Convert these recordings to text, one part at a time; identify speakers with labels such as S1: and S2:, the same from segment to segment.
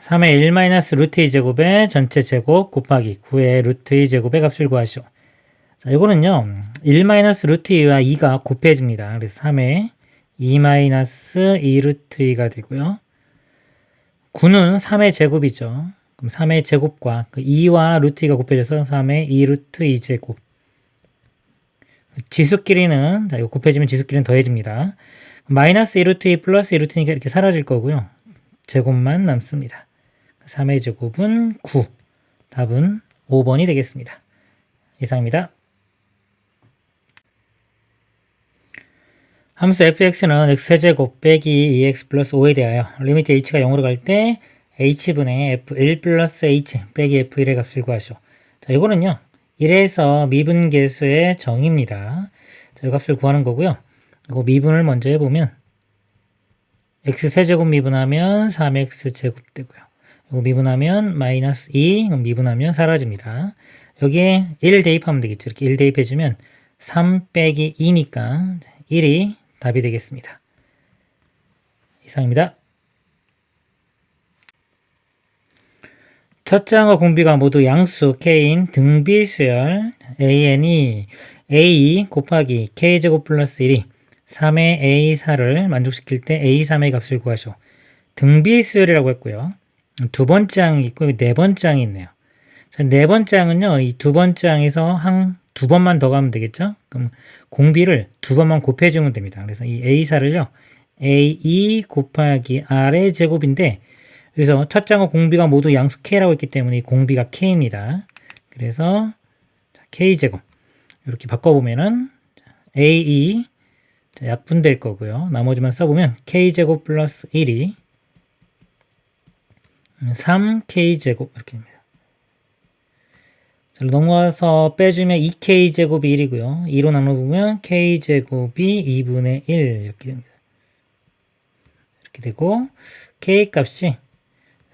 S1: 3의 1 마이너스 루트 2제곱의 전체 제곱 곱하기 9의 루트 2제곱의 값을 구하시오. 자, 이거는요, 1 마이너스 루트 2와 2가 곱해집니다. 그래서 3의 2 마이너스 2 루트 2가 되고요. 9는 3의 제곱이죠. 그럼 3의 제곱과 그 2와 루트 2가 곱해져서 3의 2 루트 2제곱. 지수끼리는, 자, 이거 곱해지면 지수끼리는 더해집니다. 마이너스 2 루트 2 플러스 2 루트 2가 이렇게 사라질 거고요. 제곱만 남습니다. 3의 제곱은 9. 답은 5번이 되겠습니다. 이상입니다. 함수 fx는 x제곱 빼기 2x 플러스 5에 대하여 리미트 h가 0으로 갈 때 h분의 f1 플러스 h 빼기 f1의 값을 구하시오. 자, 이거는요, 1에서 미분계수의 정의입니다. 자, 이 값을 구하는 거고요. 이거 미분을 먼저 해보면 x세제곱 미분하면 3x제곱 되고요. 이거 미분하면 마이너스 2, 미분하면 사라집니다. 여기에 1 대입하면 되겠죠. 이렇게 1 대입해주면 3 빼기 2니까 1이 답이 되겠습니다. 이상입니다. 첫째 항과 공비가 모두 양수 k인 등비수열 an이 a 곱하기 k제곱 플러스 1이 3의 a4를 만족시킬 때 a3의 값을 구하시오. 등비수열이라고 했고요. 두 번째 항이 있고 네 번째 항이 있네요. 자, 네 번째 항은요, 이 두 번째 항에서 항 두 번만 더 가면 되겠죠? 그럼 공비를 두 번만 곱해주면 됩니다. 그래서 이 a4를요, a2 곱하기 r의 제곱인데, 그래서 첫째 항과 공비가 모두 양수 k라고 했기 때문에 이 공비가 k입니다. 그래서 k제곱 이렇게 바꿔보면은 a2 약분될 거고요. 나머지만 써보면 k제곱 플러스 1이 3k제곱 이렇게 됩니다. 자, 넘어가서 빼주면 2k제곱이 1이고요. 2로 나눠보면 k제곱이 2분의 1 이렇게 됩니다. 이렇게 되고 k 값이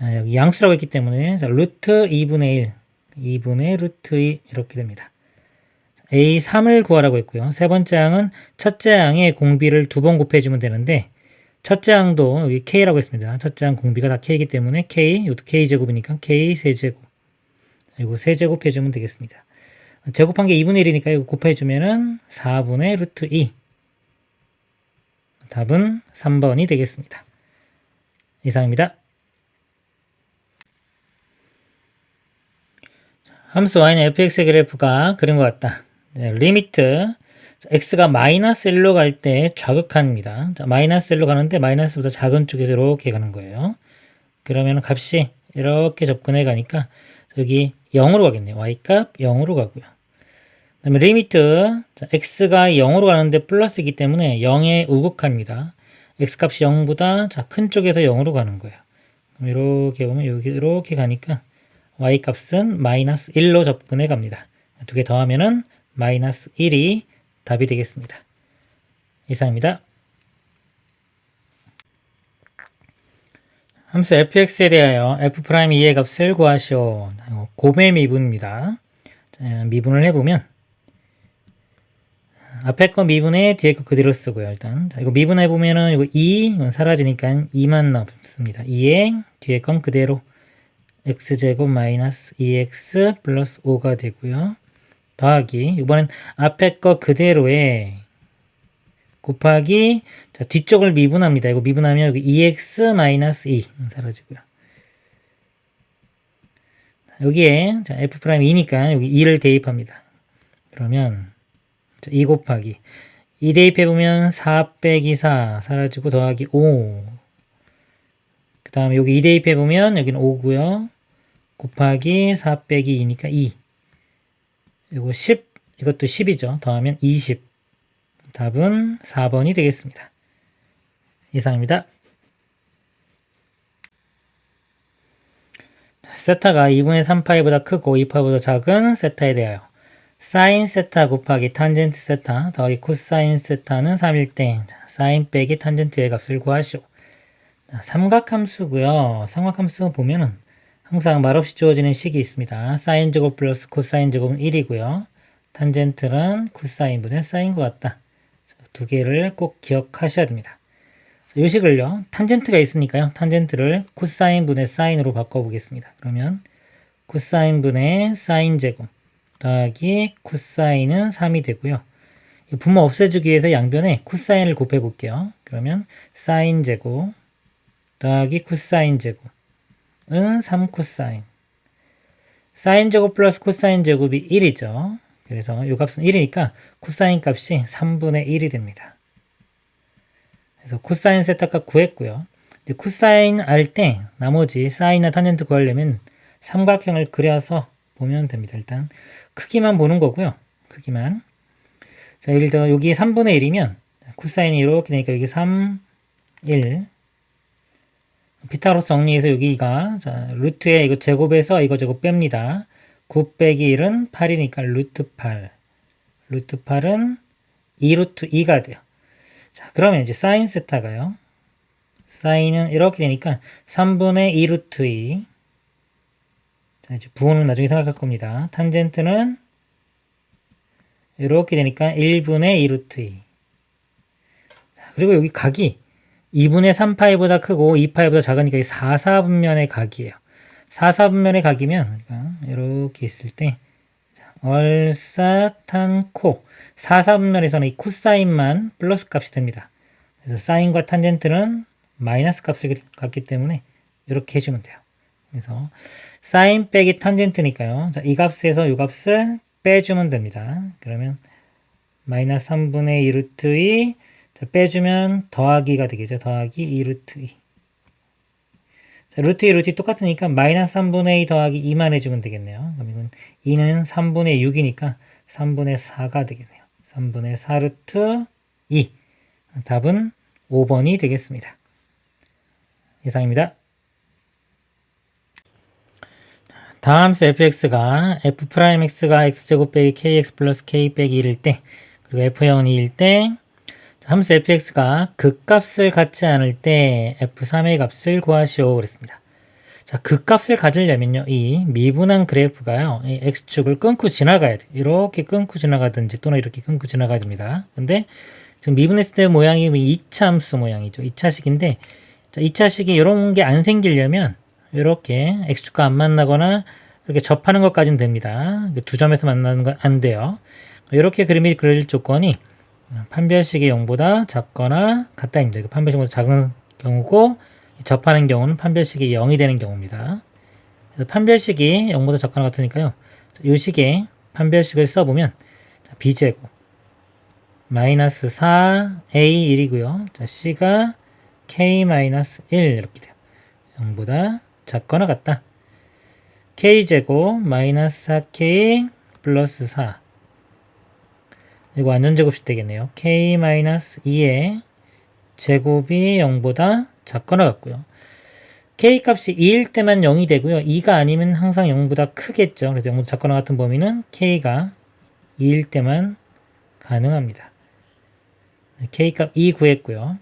S1: 여기 양수라고 했기 때문에 자, 루트 2분의 1 2분의 루트 2 이렇게 됩니다. A3을 구하라고 했고요. 세 번째 항은 첫째 항의 공비를 두 번 곱해주면 되는데 첫째 항도 여기 K라고 했습니다. 첫째 항 공비가 다 K이기 때문에 K, 이것도 K제곱이니까 K 세제곱. 이거 세제곱 해주면 되겠습니다. 제곱한 게 2분의 1이니까 이거 곱해주면은 4분의 루트 2. 답은 3번이 되겠습니다. 이상입니다. 함수 y는 fx의 그래프가 그린 것 같다. 네, 리미트 x가 마이너스 1로 갈 때 좌극한입니다. 자, 마이너스 1로 가는데 마이너스보다 작은 쪽에서 이렇게 가는 거예요. 그러면 값이 이렇게 접근해 가니까 여기 0으로 가겠네요. y값 0으로 가고요. 그 다음에 리미트 자, x가 0으로 가는데 플러스이기 때문에 0에 우극합니다. x값이 0보다 큰 쪽에서 0으로 가는 거예요. 그럼 이렇게 보면 여기 이렇게 가니까 y값은 마이너스 1로 접근해 갑니다. 두 개 더하면은 마이너스 1이 답이 되겠습니다. 이상입니다. 함수 fx에 대하여 f'2의 값을 구하시오. 곱의 미분입니다. 자, 미분을 해보면 앞에 거 미분에 뒤에 거 그대로 쓰고요. 일단 자, 이거 미분해보면은 이거 2 이건 사라지니까 2만 남습니다. 2에 뒤에 건 그대로 x제곱 마이너스 2x 플러스 5가 되고요. 더하기 이번엔 앞에 거 그대로에 곱하기 자, 뒤쪽을 미분합니다. 이거 미분하면 여기 2x 마이너스 2 사라지고요. 여기에 자, f'2니까 여기 2를 대입합니다. 그러면 자, 2 곱하기 2 대입해보면 4 빼기 4 사라지고 더하기 5 그 다음에 여기 2 대입해보면 여기는 5고요. 곱하기 4 빼기 2니까 2 이거 10 이것도 10이죠. 더하면 20 답은 4번이 되겠습니다. 이상입니다. 세타가 2분의 3파이보다 크고 2파이보다 작은 세타에 대하여 사인 세타 곱하기 탄젠트 세타 더하기 코사인 세타는 3일 때 사인 빼기 탄젠트의 값을 구하시오. 삼각함수고요. 삼각함수 보면은 항상 말없이 주어지는 식이 있습니다. 사인 제곱 플러스 코사인 제곱은 1이고요. 탄젠트는 코사인분의 사인과 같다. 두 개를 꼭 기억하셔야 됩니다. 이 식을요, 탄젠트가 있으니까요. 탄젠트를 코사인 분의 사인으로 바꿔보겠습니다. 그러면 코사인 분의 사인 제곱 더하기 코사인은 3이 되고요. 분모 없애주기 위해서 양변에 코사인을 곱해볼게요. 그러면 사인 제곱 더하기 코사인 제곱은 3코사인. 사인 제곱 플러스 코사인 제곱이 1이죠. 그래서 이 값은 1이니까 코사인 값이 3분의 1이 됩니다. 그래서 코사인 세타 값 구했고요. 코사인 알 때 나머지 사인이나 탄젠트 구하려면 삼각형을 그려서 보면 됩니다. 일단 크기만 보는 거고요. 크기만. 자, 예를 들어 여기 3분의 1이면 코사인이 이렇게 되니까 여기 3, 1. 피타고라스 정리해서 여기가 자, 루트에 이거 제곱해서 이거 제곱 뺍니다. 9 빼기 1은 8이니까 루트 8. 루트 8은 2 루트 2가 돼요. 자, 그러면 이제 사인 세타가요. 사인은 이렇게 되니까 3분의 2 루트 2. 자, 이제 부호는 나중에 생각할 겁니다. 탄젠트는 이렇게 되니까 1분의 2 루트 2. 자, 그리고 여기 각이 2분의 3파이보다 크고 2파이보다 작으니까 4, 4분면의 각이에요. 4, 4분면의 각이면 이렇게 있을 때 얼사탄코 4, 4분면에서는 이 코사인만 플러스 값이 됩니다. 그래서 사인과 탄젠트는 마이너스 값을 갖기 때문에 이렇게 해주면 돼요. 그래서 사인 빼기 탄젠트니까요. 자, 이 값에서 이 값을 빼주면 됩니다. 그러면 마이너스 3분의 2 루트 2 자, 빼주면 더하기가 되겠죠. 더하기 2 루트 2. 자, 루트 2, 루트 2 똑같으니까 마이너스 3분의 2 더하기 2만 해주면 되겠네요. 그럼 이건 2는 3분의 6이니까 3분의 4가 되겠네요. 3분의 4 루트 2. 답은 5번이 되겠습니다. 이상입니다. 다음 함수 fx가 f'x가 x제곱 빼기 kx 플러스 k 빼기 1일 때 그리고 f0은 2일 때 함수 fx가 극값을 갖지 않을 때 f3의 값을 구하시오 그랬습니다. 자, 극값을 가지려면요, 이 미분한 그래프가요, 이 x축을 끊고 지나가야 돼요. 이렇게 끊고 지나가든지 또는 이렇게 끊고 지나가야 됩니다. 근데 지금 미분했을 때 모양이 2차 함수 모양이죠. 2차식인데, 자, 2차식이 이런 게 안 생기려면 이렇게 x축과 안 만나거나 이렇게 접하는 것까지는 됩니다. 두 점에서 만나는 건 안 돼요. 이렇게 그림이 그려질 조건이 판별식이 0보다 작거나 같다입니다. 이거 판별식보다 작은 경우고 접하는 경우는 판별식이 0이 되는 경우입니다. 그래서 판별식이 0보다 작거나 같으니까요. 이 식에 판별식을 써보면 b제곱 마이너스 4a 1이고요. 자, c가 k 마이너스 1 이렇게 돼요. 0보다 작거나 같다. k제곱 마이너스 4k 플러스 4 이거 완전 제곱식 되겠네요. k-2의 제곱이 0보다 작거나 같고요. k 값이 2일 때만 0이 되고요. 2가 아니면 항상 0보다 크겠죠. 그래서 0보다 작거나 같은 범위는 k가 2일 때만 가능합니다. k 값 2 구했고요.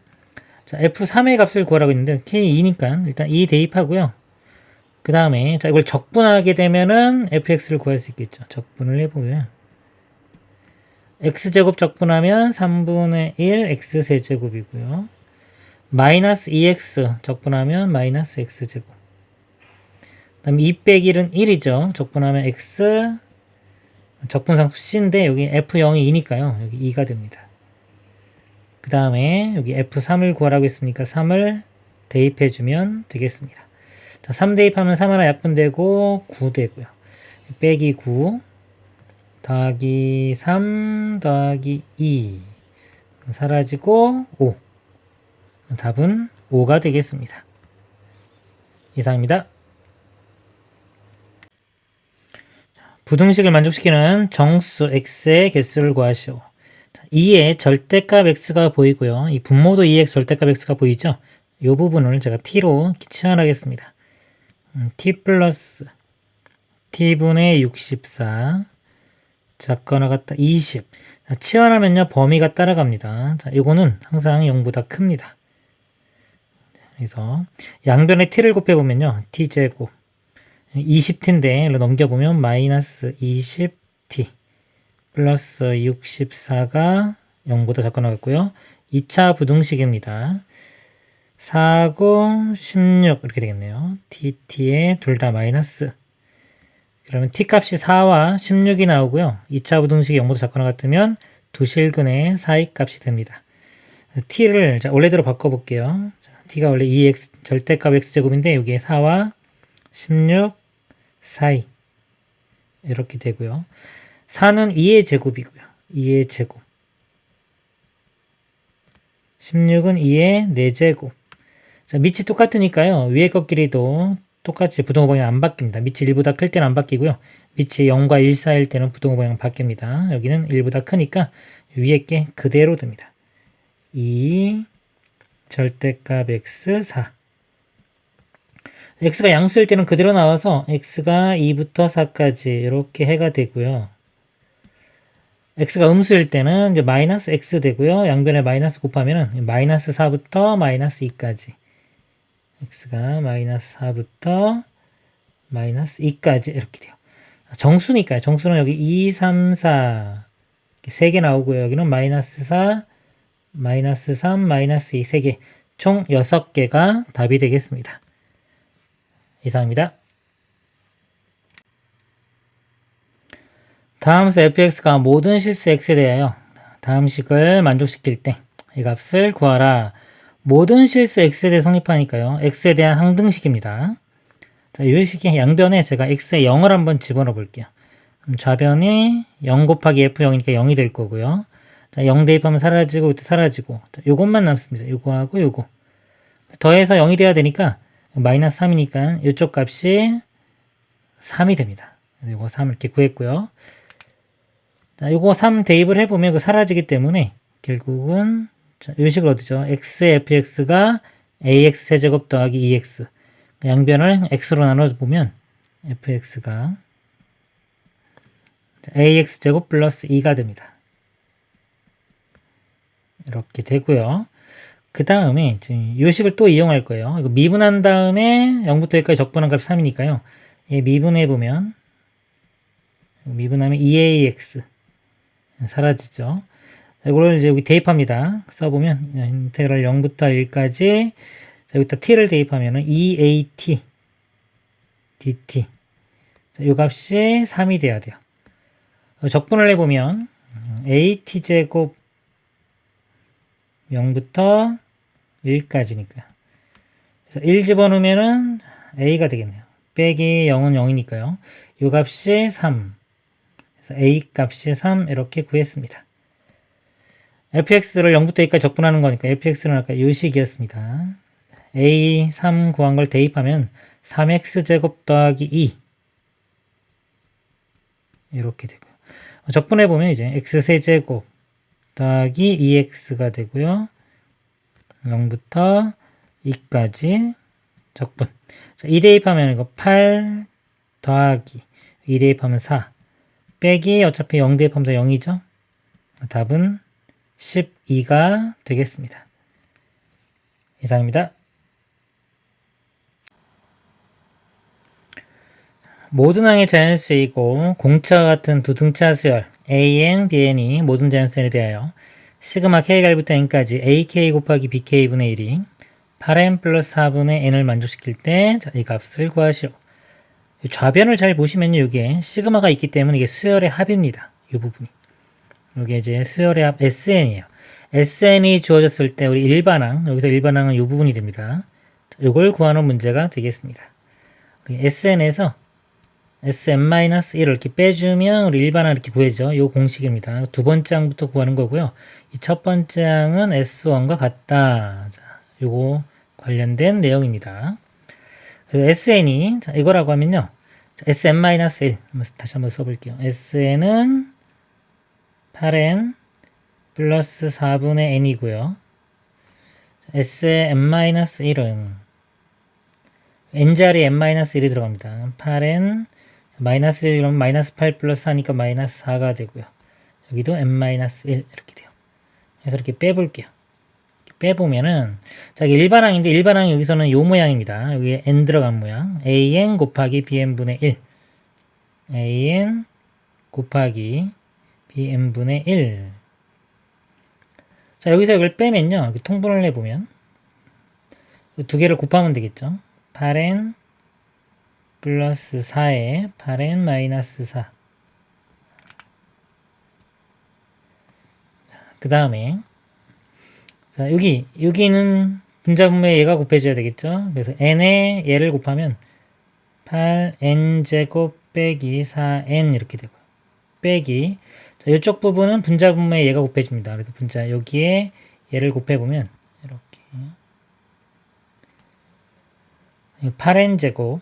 S1: 자, f3의 값을 구하라고 했는데 k2니까 일단 2 대입하고요. 그 다음에 자, 이걸 적분하게 되면은 fx를 구할 수 있겠죠. 적분을 해보면 x제곱 적분하면 3분의 1 x세제곱이고요. 마이너스 2x 적분하면 마이너스 x제곱. 그 다음에 2 빼기 1은 1이죠. 적분하면 x 적분상수 c인데 여기 f0이 2니까요. 여기 2가 됩니다. 그 다음에 여기 f3을 구하라고 했으니까 3을 대입해주면 되겠습니다. 자, 3 대입하면 3 하나 약분되고 9 되고요. 빼기 9 더하기 3 더하기 2 사라지고 5 답은 5가 되겠습니다. 이상입니다. 부등식을 만족시키는 정수 x의 개수를 구하시오. 2의 절대값 x가 보이고요. 이 분모도 2x 절대값 x가 보이죠? 이 부분을 제가 t로 치환하겠습니다. t 플러스 t분의 64 작거나 같다 20. 자, 치환하면요 범위가 따라갑니다. 자, 이거는 항상 0보다 큽니다. 그래서 양변에 t를 곱해보면요 t제곱 20t인데 넘겨보면 마이너스 20t 플러스 64가 0보다 작거나 같고요. 2차 부등식입니다. 4고 16 이렇게 되겠네요. t에 둘 다 마이너스. 그러면 t 값이 4와 16이 나오고요. 2차 부등식이 0보다 작거나 같으면 두 실근의 사이 값이 됩니다. t를 원래대로 바꿔볼게요. t가 원래 2x 절대값 x제곱인데 여기에 4와 16 사이 이렇게 되고요. 4는 2의 제곱이고요. 2의 제곱. 16은 2의 4제곱. 자, 밑이 똑같으니까요. 위에 것 길이도 똑같이 부등호 방향 안 바뀝니다. 밑이 1보다 클 때는 안 바뀌고요. 밑이 0과 1 사이일 때는 부등호 방향 바뀝니다. 여기는 1보다 크니까 위에 게 그대로 됩니다. 2 절대값 x 4. x가 양수일 때는 그대로 나와서 x가 2부터 4까지 이렇게 해가 되고요. x가 음수일 때는 이제 마이너스 x 되고요. 양변에 마이너스 곱하면은 마이너스 4부터 마이너스 2까지. x가 마이너스 4부터 마이너스 2까지 이렇게 돼요. 정수니까요. 정수는 여기 2, 3, 4 3개 나오고요. 여기는 마이너스 4, 마이너스 3, 마이너스 2 3개. 총 6개가 답이 되겠습니다. 이상입니다. 다음 수 fx가 모든 실수 x에 대하여 다음 식을 만족시킬 때 이 값을 구하라. 모든 실수 x에 대해 성립하니까요. x에 대한 항등식입니다. 자, 이 식의 양변에 제가 x에 0을 한번 집어넣어 볼게요. 좌변이 0 곱하기 f0이니까 0이 될 거고요. 자, 0 대입하면 사라지고 이것도 사라지고 요것만 남습니다. 요거하고 요거. 더해서 0이 돼야 되니까 마이너스 3이니까 이쪽 값이 3이 됩니다. 요거 3 이렇게 구했고요. 자, 요거 3 대입을 해보면 그 사라지기 때문에 결국은 이 식을 얻죠. x의 fx가 ax 세제곱 더하기 2x. 양변을 x로 나눠보면 fx가 ax 제곱 플러스 2가 됩니다. 이렇게 되고요. 그 다음에 지금 이 식을 또 이용할 거예요. 이거 미분한 다음에 0부터 1까지 적분한 값이 3이니까요. 미분해보면 미분하면 2ax 사라지죠. 이걸 이제 여기 대입합니다. 써보면 인테그랄 0부터 1까지 여기다 t를 대입하면 2at dt 이 값이 3이 돼야 돼요. 적분을 해보면 at제곱 0부터 1까지니까요. 그래서 1 집어넣으면 a가 되겠네요. 빼기 0은 0이니까요. 이 값이 3. 그래서 a 값이 3 이렇게 구했습니다. fx를 0부터 2까지 적분하는 거니까 fx는 아까 이 식이었습니다. a 3 구한 걸 대입하면 3x제곱 더하기 2 이렇게 되고요. 적분해보면 이제 x세제곱 더하기 2x가 되고요. 0부터 2까지 적분. 자, 2 대입하면 이거 8 더하기 2 대입하면 4 빼기 어차피 0 대입하면 0이죠. 답은 12가 되겠습니다. 이상입니다. 모든 항의 자연수이고 공차와 같은 두 등차 수열 AN, BN이 모든 자연수에 대하여 시그마 K갈부터 N까지 AK 곱하기 BK분의 1이 8N 플러스 4분의 N을 만족시킬 때 이 값을 구하시오. 좌변을 잘 보시면요. 이게 시그마가 있기 때문에 이게 수열의 합입니다. 이 부분이. 이게 이제 수열의 합 SN이에요. SN이 주어졌을 때 우리 일반항, 여기서 일반항은 이 부분이 됩니다. 이걸 구하는 문제가 되겠습니다. SN에서 Sn-1을 이렇게 빼주면 우리 일반항 이렇게 구해죠. 이 공식입니다. 두 번째 항부터 구하는 거고요. 이 첫 번째 항은 S1과 같다. 자, 요거 관련된 내용입니다. 그래서 SN이, 자, 이거라고 하면요. 자, Sn-1. 다시 한번 써볼게요. SN은 8n 플러스 4분의 n이고요. S의 n-1은 n자리에 n-1이 들어갑니다. 8n 마이너스 1 그러면 마이너스 8 플러스 4니까 마이너스 4가 되고요. 여기도 n-1 이렇게 돼요. 그래서 이렇게 빼볼게요. 빼보면은 자, 이게 일반항인데 일반항이 여기서는 요 모양입니다. 여기에 n 들어간 모양. an 곱하기 bn분의 1 an 곱하기 bn분의 1 자, 여기서 이걸 빼면요. 이렇게 통분을 해보면 두 개를 곱하면 되겠죠. 8n 플러스 4에 8n 마이너스 4. 그 다음에 자 여기는 분자분모에 얘가 곱해줘야 되겠죠. 그래서 n에 얘를 곱하면 8n제곱 빼기 4n 이렇게 되고요. 빼기 자, 이쪽 부분은 분자분모에 얘가 곱해줍니다. 그래서 분자 여기에 얘를 곱해보면 이렇게 8n제곱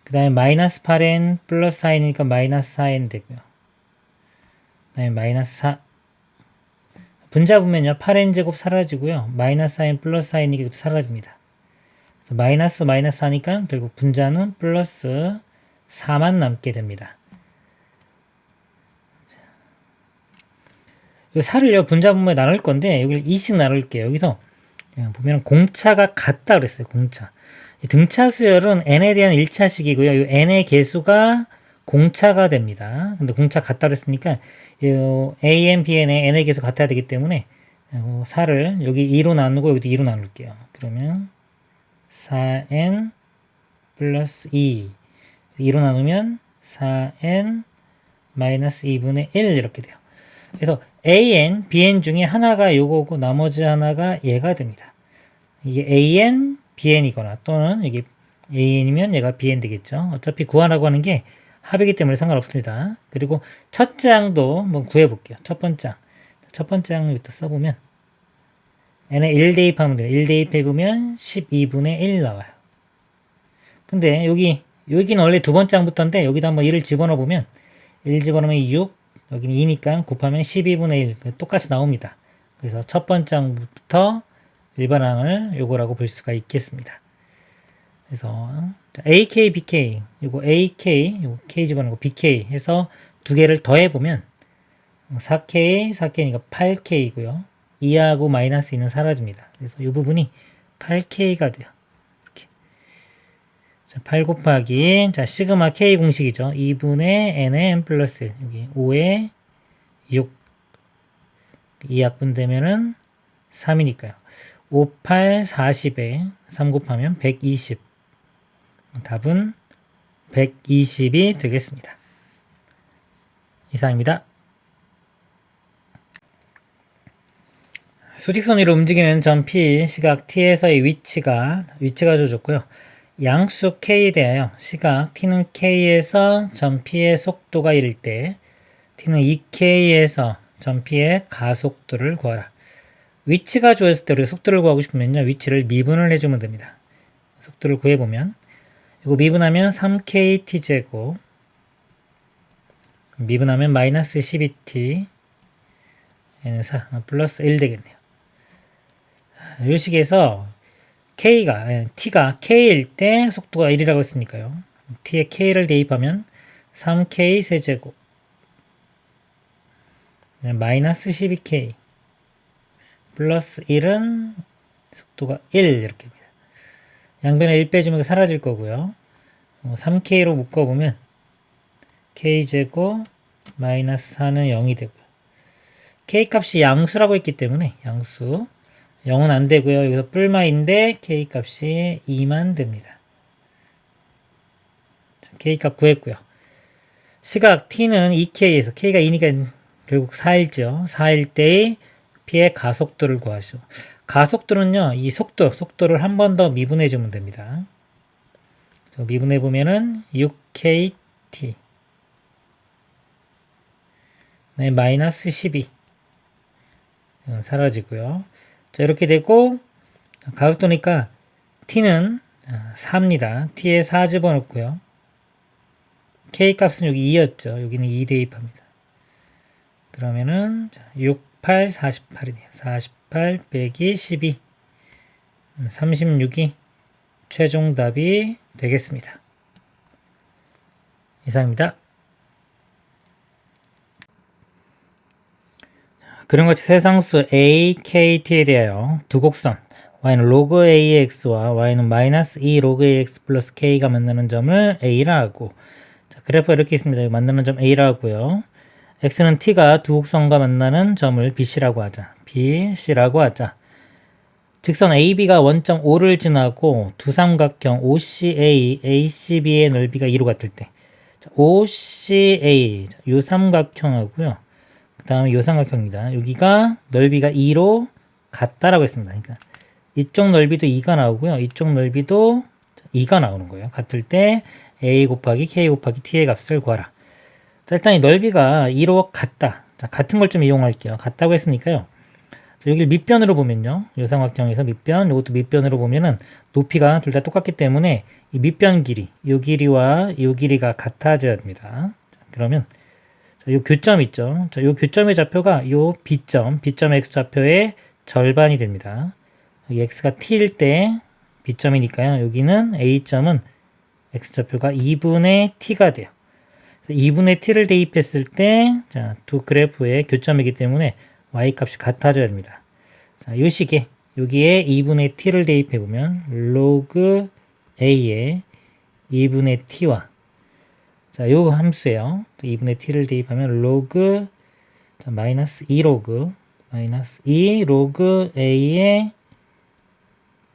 S1: 그 다음에 마이너스 8n 플러스 4n이니까 마이너스 4n 되고요. 그 다음에 마이너스 4 분자 보면요 8n제곱 사라지고요. 마이너스 4n 플러스 4n이 사라집니다. 그래서 마이너스 마이너스 하니까 결국 분자는 플러스 4만 남게 됩니다. 이 4를요 분자 분모에 나눌 건데 여기를 2씩 나눌게요. 여기서 보면 공차가 같다 그랬어요. 공차. 등차 수열은 n에 대한 1차식이고요. 이 n의 개수가 공차가 됩니다. 근데 공차 같다 그랬으니까 a, n, b, n의 n의 개수 같아야 되기 때문에 4를 여기 2로 나누고 여기도 2로 나눌게요. 그러면 4n 플러스 2 2로 나누면 4n 마이너스 2분의 1 이렇게 돼요. 그래서 an, bn 중에 하나가 요거고 나머지 하나가 얘가 됩니다. 이게 an, bn이거나 또는 이게 an이면 얘가 bn 되겠죠. 어차피 구하라고 하는 게 합이기 때문에 상관없습니다. 그리고 첫째 항도 한번 구해볼게요. 첫 번째 항. 첫 번째 항부터 써보면 n에 1 대입하면 돼요. 1 대입해보면 12분의 1 나와요. 근데 여기는 원래 두 번째 항부터인데 여기다 한번 1을 집어넣어보면 1 집어넣으면 6 여기는 2니까 곱하면 12분의 1 똑같이 나옵니다. 그래서 첫 번째 항부터 일반 항을 요거라고 볼 수가 있겠습니다. 그래서 AK, BK 요거 AK 요거 K 집어넣고 BK 해서 두 개를 더해보면 4K, 4K니까 8K이고요. 2하고 마이너스 2는 사라집니다. 그래서 이 부분이 8K가 돼요. 이렇게. 자, 8 곱하기 자 시그마 K 공식이죠. 2분의 n의 n 플러스 1 여기 5에 6 2약분 되면은 3이니까요. 5, 8, 40에 3 곱하면 120 답은 120이 되겠습니다. 이상입니다. 수직선 위로 움직이는 점 P, 시각 T에서의 위치가 주어졌고요. 양수 K에 대하여 시각 T는 K에서 점 P의 속도가 1일 때 T는 2K에서 점 P의 가속도를 구하라. 위치가 주어졌을 때 우리가 속도를 구하고 싶으면요. 위치를 미분을 해주면 됩니다. 속도를 구해보면 이거 미분하면 3KT제곱 미분하면 마이너스 12T 얘는 4 플러스 1 되겠네요. 이 식에서 T가 K일 때 속도가 1이라고 했으니까요. T에 K를 대입하면 3K 세제곱 마이너스 12K 플러스 1은 속도가 1 이렇게 됩니다. 양변에 1 빼주면 사라질 거고요. 3K로 묶어보면 K제곱 마이너스 4는 0이 되고요. K값이 양수라고 했기 때문에 양수 0은 안 되고요. 여기서 뿔마인데 K값이 2만 됩니다. K값 구했고요. 시각 T는 2K에서 K가 2니까 결국 4일죠. 4일 때의 P의 가속도를 구하시오. 가속도는요, 이 속도를 한 번 더 미분해 주면 됩니다. 미분해 보면은 6KT 네, 마이너스 12 사라지고요. 자, 이렇게 되고 가속도니까 T는 4입니다. T에 4 집어넣고요. K값은 여기 2였죠. 여기는 2 대입합니다. 그러면은 6, 8, 48이네요. 48 빼기 12 36이 최종 답이 되겠습니다. 이상입니다. 그림같이 세상수 a, k, t에 대하여 두 곡선 y는 로그 ax와 y는 마이너스 2 로그 ax 플러스 k가 만나는 점을 a라 하고 자, 그래프가 이렇게 있습니다. 만나는 점 a라 하고요. x는 t가 두 곡선과 만나는 점을 bc라고 하자. bc라고 하자. 직선 AB가 원점 O를 지나고 두 삼각형 OCA, ACB의 넓이가 2로 같을 때 OCA, 요 삼각형하고요. 그 다음에 요 삼각형입니다. 여기가 넓이가 2로 같다라고 했습니다. 그러니까 이쪽 넓이도 2가 나오고요. 이쪽 넓이도 2가 나오는 거예요. 같을 때 A 곱하기 K 곱하기 T의 값을 구하라. 자, 일단 이 넓이가 2로 같다. 자, 같은 걸 좀 이용할게요. 같다고 했으니까요. 자, 여기를 밑변으로 보면요. 요 삼각형에서 밑변, 이것도 밑변으로 보면은 높이가 둘 다 똑같기 때문에 이 밑변 길이, 요 길이와 요 길이가 같아져야 됩니다. 자, 그러면 자, 요 교점 있죠. 자, 요 교점의 좌표가 요 B점, B점 X 좌표의 절반이 됩니다. 여기 X가 T일 때 B점이니까요. 여기는 A점은 X좌표가 2분의 T가 돼요. 2분의 T를 대입했을 때, 자, 두 그래프의 교점이기 때문에 Y 값이 같아져야 됩니다. 자, 요 식에, 여기에 2분의 T를 대입해보면, log A에 2분의 T와, 자, 요 함수예요. 2분의 T를 대입하면, log, 자, 마이너스 2log, 마이너스 2log A에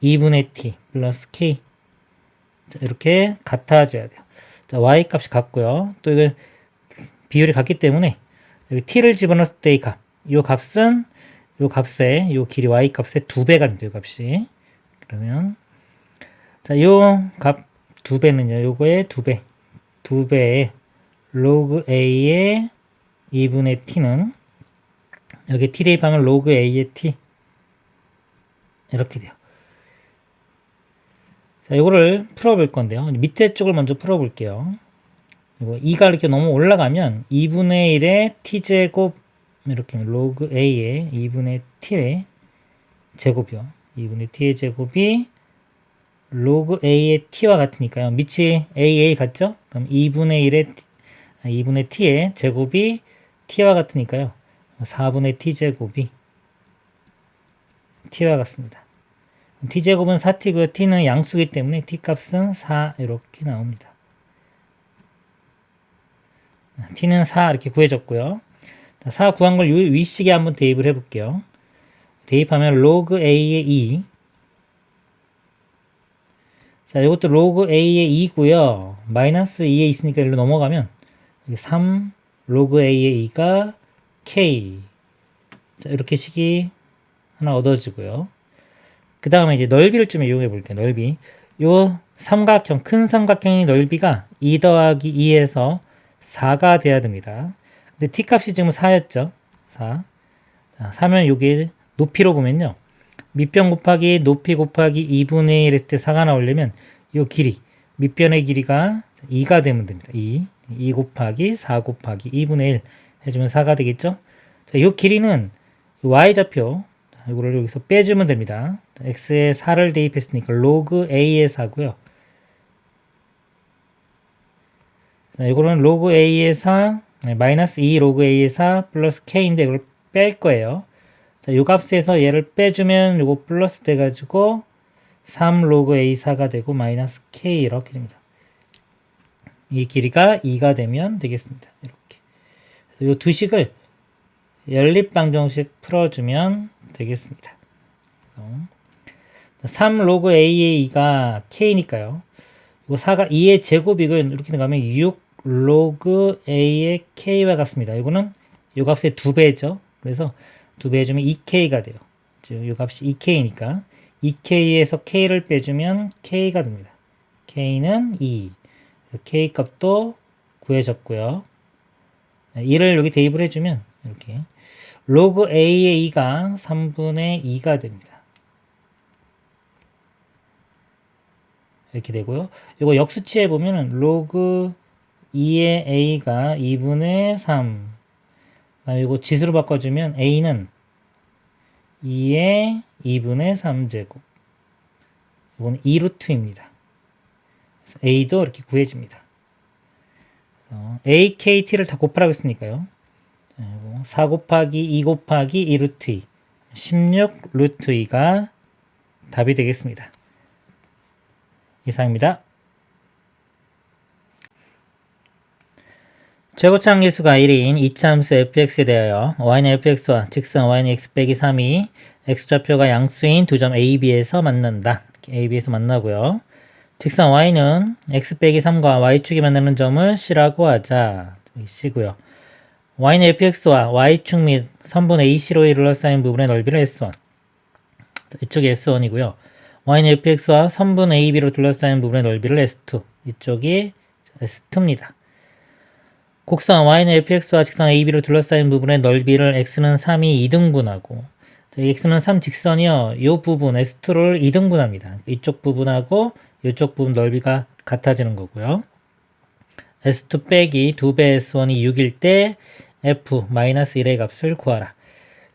S1: 2분의 T 플러스 K. 자, 이렇게 같아져야 돼요. 자, Y 값이 같고요. 또 이거 비율이 같기 때문에 여기 T를 집어넣었을 때의 값. 이 값은 이 값의 이 길이 Y 값의 2배가 됩니다. 이 값이. 그러면 자, 요 값 2배는요. 요거의 2배. 2배의 log A의 2분의 T는 여기 T 대입하면 log A의 T. 이렇게 돼요. 자, 이거를 풀어볼 건데요. 밑에 쪽을 먼저 풀어볼게요. 이거 2가 이렇게 너무 올라가면 2분의 1의 t제곱 이렇게 log a의 2분의 t의 제곱이요. 2분의 t의 제곱이 log a의 t와 같으니까요. 밑이 a 같죠? 그럼 2분의 t의 제곱이 t와 같으니까요. 4분의 t 제곱이 t와 같습니다. t제곱은 4t고요. t는 양수이기 때문에 t값은 4 이렇게 나옵니다. t는 4 이렇게 구해졌고요. 4 구한 걸 위식에 한번 대입을 해볼게요. 대입하면 log a의 2. 자, 이것도 log a의 2고요. 마이너스 2에 있으니까 일로 넘어가면 3 log a의 2가 k. 자, 이렇게 식이 하나 얻어지고요. 그 다음에 이제 넓이를 좀 이용해 볼게요. 넓이. 요 삼각형, 큰 삼각형의 넓이가 2 더하기 2에서 4가 돼야 됩니다. 근데 t 값이 지금 4였죠. 4. 자, 4면 요게 높이로 보면요. 밑변 곱하기 높이 곱하기 2분의 1 했을 때 4가 나오려면 요 길이, 밑변의 길이가 2가 되면 됩니다. 2 곱하기 4 곱하기 2분의 1 해주면 4가 되겠죠. 자, 요 길이는 y좌표, 이거를 여기서 빼주면 됩니다. x에 4를 대입했으니까 log a의 4고요. 자, 이거는 log a의 4, 마이너스 2 log a의 4 플러스 k인데 이걸 뺄 거예요. 자, 요 값에서 얘를 빼주면 요거 플러스 돼가지고 3 log a 4가 되고 마이너스 k 이렇게 됩니다. 이 길이가 2가 되면 되겠습니다. 이렇게. 그래서 요 두 식을 연립방정식 풀어주면 되겠습니다. 3 log a의 2가 k니까요. 이거 4가 2의 제곱이고 이렇게 나가면 6 log a의 k와 같습니다. 이거는 이 값의 2배죠. 그래서 2배 해주면 2k가 돼요. 즉, 이 값이 2k니까 2k에서 k를 빼주면 k가 됩니다. k는 2. k 값도 구해졌고요. 2를 여기 대입을 해주면 이렇게 log a의 2가 3분의 2가 됩니다. 이렇게 되고요. 이거 역수치해 보면은 log 2의 a가 2분의 3. 그다음에 이거 지수로 바꿔주면 a는 2의 2분의 3제곱. 이건 2루트입니다. a도 이렇게 구해집니다. a, k, t를 다 곱하라고 했으니까요. 4 곱하기 2 곱하기 2루트 2. 16 루트 2가 답이 되겠습니다. 이상입니다. 최고차 함수가 1인 이차 함수 fx에 대하여 y는 fx와 직선 y는 x 빼기 3이 x좌표가 양수인 두 점 A, B에서 만난다. A, B에서 만나고요. 직선 y는 x 빼기 3과 y축이 만나는 점을 C라고 하자. C고요. y는 fx와 y축 및 선분 AC로 둘러싸인 부분의 넓이를 S1. 이쪽이 S1이고요. y는 fx와 선분 AB로 둘러싸인 부분의 넓이를 S2. 이쪽이 S2입니다. 곡선 y는 fx와 직선 AB로 둘러싸인 부분의 넓이를 x는 3이 2등분하고 x는 3 직선이요. 이 부분 S2를 2등분합니다. 이쪽 부분하고 이쪽 부분 넓이가 같아지는 거고요. S2 빼기 2배 S1이 6일 때 F-1의 값을 구하라.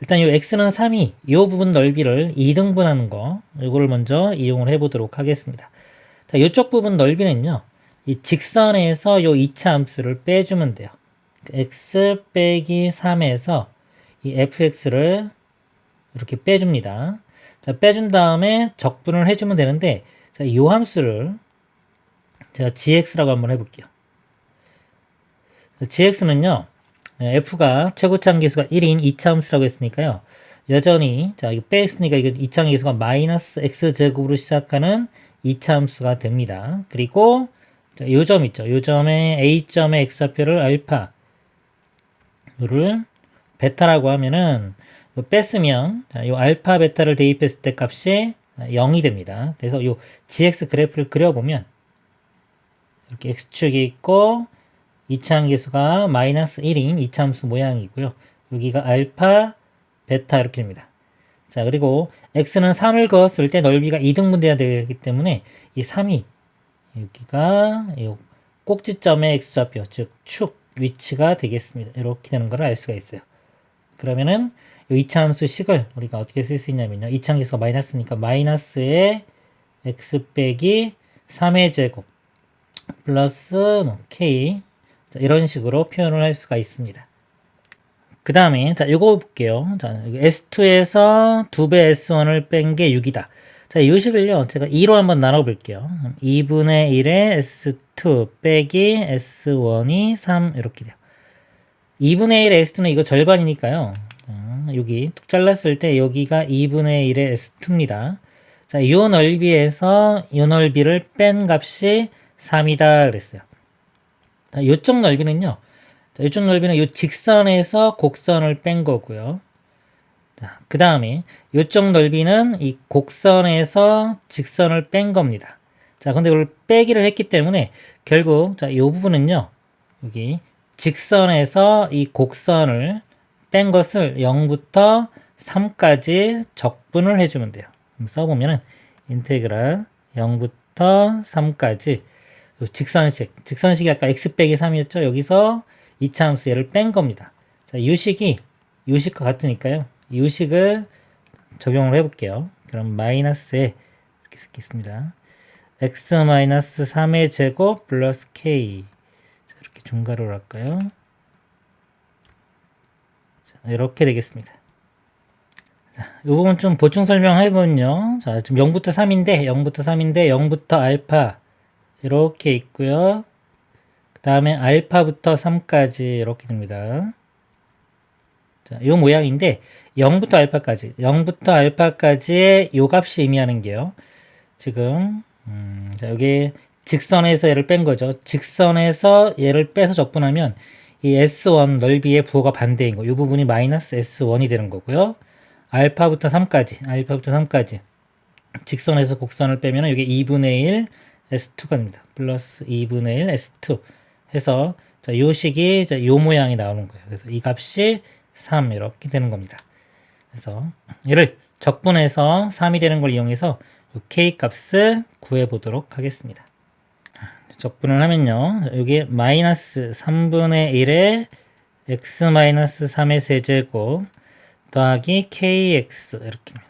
S1: 일단 이 x는 3이 이 부분 넓이를 2등분하는 거 이거를 먼저 이용을 해보도록 하겠습니다. 자, 이쪽 부분 넓이는요. 이 직선에서 이 2차 함수를 빼주면 돼요. x 빼기 3에서 이 fx를 이렇게 빼줍니다. 자, 빼준 다음에 적분을 해주면 되는데 자, 이 함수를 제가 gx라고 한번 해볼게요. gx는요. f가 최고차함계수가 1인 2차 함수라고 했으니까요. 여전히 자 이거 빼있으니까 이거 2차 함계수가 마이너스 x제곱으로 시작하는 2차 함수가 됩니다. 그리고 요 점 있죠. 요 점에 a점의 x좌표를 알파를 베타라고 하면은 뺐으면 요 알파 베타를 대입했을 때 값이 0이 됩니다. 그래서 요 gx 그래프를 그려보면 이렇게 x축이 있고 2차 함계수가 마이너스 1인 2차 함수 모양이고요. 여기가 알파, 베타 이렇게 됩니다. 자, 그리고 x는 3을 그었을 때 넓이가 2등분 돼야 되기 때문에 이 3이 여기가 이 꼭지점의 x좌표, 즉 축 위치가 되겠습니다. 이렇게 되는 걸 알 수가 있어요. 그러면은 이 2차 함수 식을 우리가 어떻게 쓸 수 있냐면요. 2차 함계수가 마이너스니까 마이너스의 x 빼기 3의 제곱 플러스 k 자, 이런 식으로 표현을 할 수가 있습니다. 그 다음에 자 이거 볼게요. 자, S2에서 2배 S1을 뺀 게 6이다. 자, 이 식을요. 제가 2로 한번 나눠 볼게요. 2분의 1에 S2 빼기 S1이 3 이렇게 돼요. 2분의 1의 S2는 이거 절반이니까요. 여기 뚝 잘랐을 때 여기가 2분의 1의 S2입니다. 자, 이 넓이에서 이 넓이를 뺀 값이 3이다 그랬어요. 자, 요쪽 넓이는요. 자, 요쪽 넓이는 요 직선에서 곡선을 뺀 거고요. 자, 그 다음에 요쪽 넓이는 이 곡선에서 직선을 뺀 겁니다. 자, 근데 이걸 빼기를 했기 때문에 결국 자, 요 부분은요. 여기 직선에서 이 곡선을 뺀 것을 0부터 3까지 적분을 해주면 돼요. 써보면은 인테그랄 0부터 3까지 직선식이 아까 x 빼기 3이었죠. 여기서 2차 함수 얘를 뺀 겁니다. 자, 이 식이 이 식과 같으니까요. 이 식을 적용을 해볼게요. 그럼 마이너스에 이렇게 쓰겠습니다. x 마이너스 3의 제곱 플러스 k 자, 이렇게 중괄호를 할까요? 자, 이렇게 되겠습니다. 자, 이 부분 좀 보충 설명해보면요. 자, 지금 0부터 3인데 0부터 알파 이렇게 있고요. 그 다음에 알파부터 3까지 이렇게 됩니다. 자, 요 모양인데 0부터 알파까지의 요 값이 의미하는 게요. 지금 자, 여기 직선에서 얘를 뺀 거죠. 직선에서 얘를 빼서 적분하면 이 S1 넓이의 부호가 반대인 거. 이 부분이 마이너스 S1이 되는 거고요. 알파부터 3까지 직선에서 곡선을 빼면 여기 2분의 1 S2가 됩니다. 플러스 2분의 1 S2 해서 자, 요 식이 자, 요 모양이 나오는 거예요. 그래서 이 값이 3 이렇게 되는 겁니다. 그래서 얘를 적분해서 3이 되는 걸 이용해서 요 k 값을 구해 보도록 하겠습니다. 적분을 하면요. 자, 여기 마이너스 3분의 1에 x 마이너스 3의 세제곱 더하기 kx 이렇게입니다.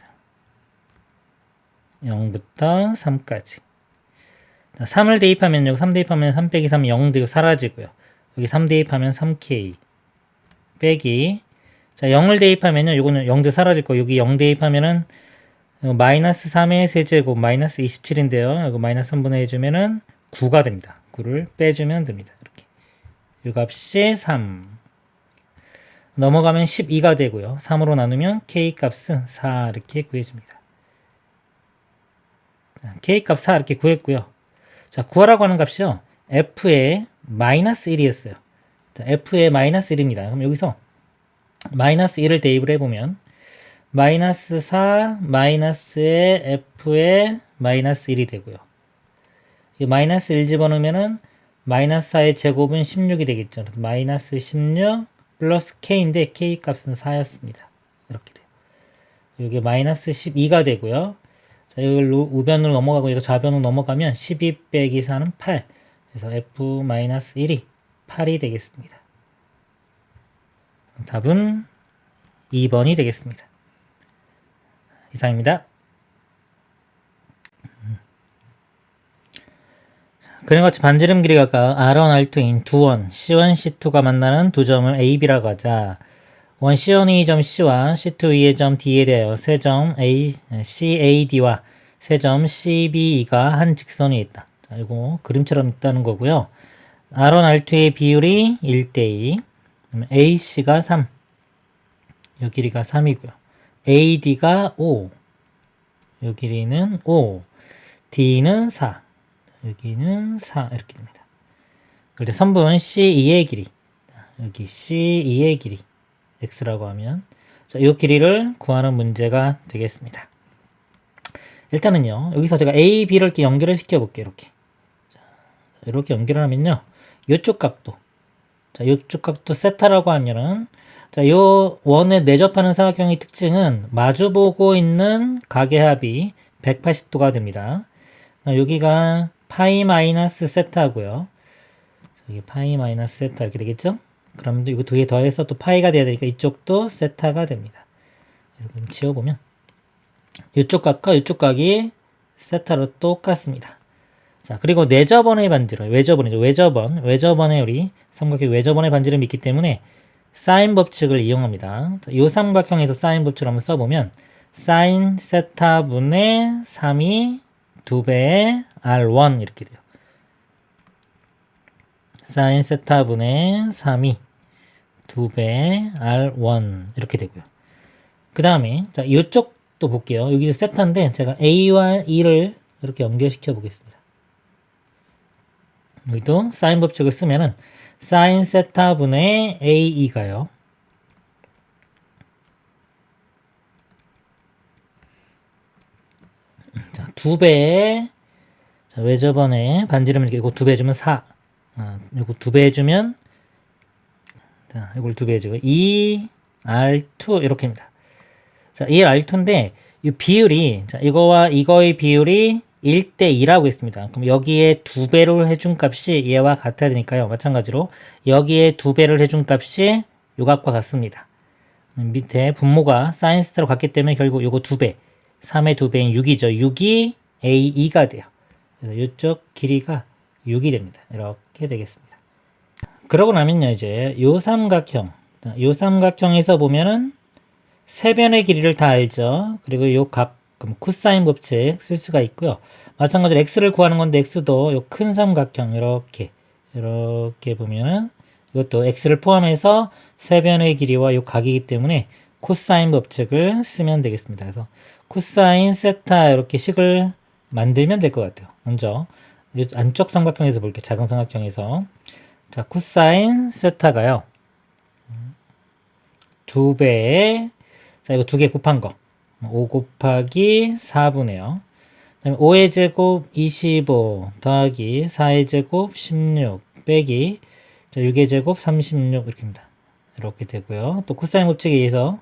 S1: 0부터 3까지 3을 대입하면 여기 3 대입하면 3 빼기 3 0 되고 사라지고요. 여기 3 대입하면 3k 빼기 자 0을 대입하면요. 요거는 0도 사라질 거. 여기 0 대입하면은 마이너스 3의 세제곱 마이너스 27인데요. 이거 마이너스 3분의 해주면은 9가 됩니다. 9를 빼주면 됩니다. 이렇게 이 값이 3 넘어가면 12가 되고요. 3으로 나누면 k 값은 4 이렇게 구해집니다. k 값 4 이렇게 구했고요. 자, 구하라고 하는 값이요. f의 마이너스 1이었어요. 자, f의 마이너스 1입니다. 그럼 여기서 마이너스 1을 대입을 해보면 마이너스 4 마이너스의 f의 마이너스 1이 되고요. 이 마이너스 1 집어넣으면은 마이너스 4의 제곱은 16이 되겠죠. 마이너스 16 플러스 k인데 k 값은 4였습니다. 이렇게 돼요. 이게 마이너스 12가 되고요. 자, 이걸 우변으로 넘어가고 이거 좌변으로 넘어가면 12 빼기 4는 8. 그래서 f-1이 8이 되겠습니다. 답은 2번이 되겠습니다. 이상입니다. 그림 같이 반지름 길이가 R1, R2인 두 원, C1, C2가 만나는 두 점을 A, B라고 하자. 원 C1의 점 C와 C2의 점 D에 대하여 세 점 CAD와 세 점 CBE가 한 직선이 있다. 자, 이거 그림처럼 있다는 거고요. R1, R2의 비율이 1대2, AC가 3, 이 길이가 3이고요. AD가 5, 이 길이는 5, D는 4, 여기는 4 이렇게 됩니다. 그런데 선분 C2의 길이, 여기 C2의 길이 X라고 하면 자, 이 길이를 구하는 문제가 되겠습니다. 일단은요, 여기서 제가 A, B를 이렇게 연결을 시켜 볼게요. 이렇게. 자, 이렇게 연결을 하면요, 이쪽 각도. 자, 이쪽 각도 세타라고 하면은, 자, 요 원에 내접하는 사각형의 특징은 마주보고 있는 각의 합이 180도가 됩니다. 여기가 파이 마이너스 세타고요. 여기 파이 마이너스 세타 이렇게 되겠죠? 그럼 이거 두 개 더해서 또 파이가 돼야 되니까 이쪽도 세타가 됩니다. 그래서 그럼 지워보면 이쪽 각과 이쪽 각이 세타로 똑같습니다. 자, 그리고 내접원의 반지름, 외접원이죠. 외접원의 우리 삼각형 외접원의 반지름이 있기 때문에 사인 법칙을 이용합니다. 자, 이 삼각형에서 사인 법칙을 한번 써보면 사인 세타분의 3이 2배의 R1 이렇게 돼요. 사인 세타분의 3이 2배의 R1 이렇게 되고요. 그 다음에 자, 이쪽도 볼게요. 여기서 세타인데 제가 A와 E를 이렇게 연결시켜 보겠습니다. 여기도 사인 법칙을 쓰면은 사인 세타분의 AE가요. 자, 2배의 자, 외접원의 반지름을 이거 2배 해주면 4. 이거 2배 해주면 자, 이걸 2배 해주고 2R2 이렇게입니다. 자, 1R2인데 이 비율이 자, 이거와 이거의 비율이 1대2라고 했습니다. 그럼 여기에 2배를 해준 값이 얘와 같아야 되니까요. 마찬가지로 여기에 2배를 해준 값이 요 값과 같습니다. 밑에 분모가 사인 세타로 같기 때문에 결국 요거 2배 3의 2배인 6이죠. 6이 AE가 돼요. 그래서 이쪽 길이가 6이 됩니다. 이렇게 되겠습니다. 그러고 나면요, 이제 요 삼각형에서 보면은 세 변의 길이를 다 알죠. 그리고 요 값, 그럼 코사인 법칙 쓸 수가 있고요. 마찬가지로 x를 구하는 건데 x도 요 큰 삼각형 이렇게 보면은 이것도 x를 포함해서 세 변의 길이와 요 각이기 때문에 코사인 법칙을 쓰면 되겠습니다. 그래서 코사인 세타 이렇게 식을 만들면 될 것 같아요. 먼저 안쪽 삼각형에서 볼게요. 작은 삼각형에서 자, 코사인 세타가요 2배에 자, 이거 2개 곱한 거 5 곱하기 4분의요. 그 다음에 5의 제곱 25 더하기 4의 제곱 16 빼기 자, 6의 제곱 36 이렇게입니다. 이렇게 되고요. 또 코사인 법칙에 의해서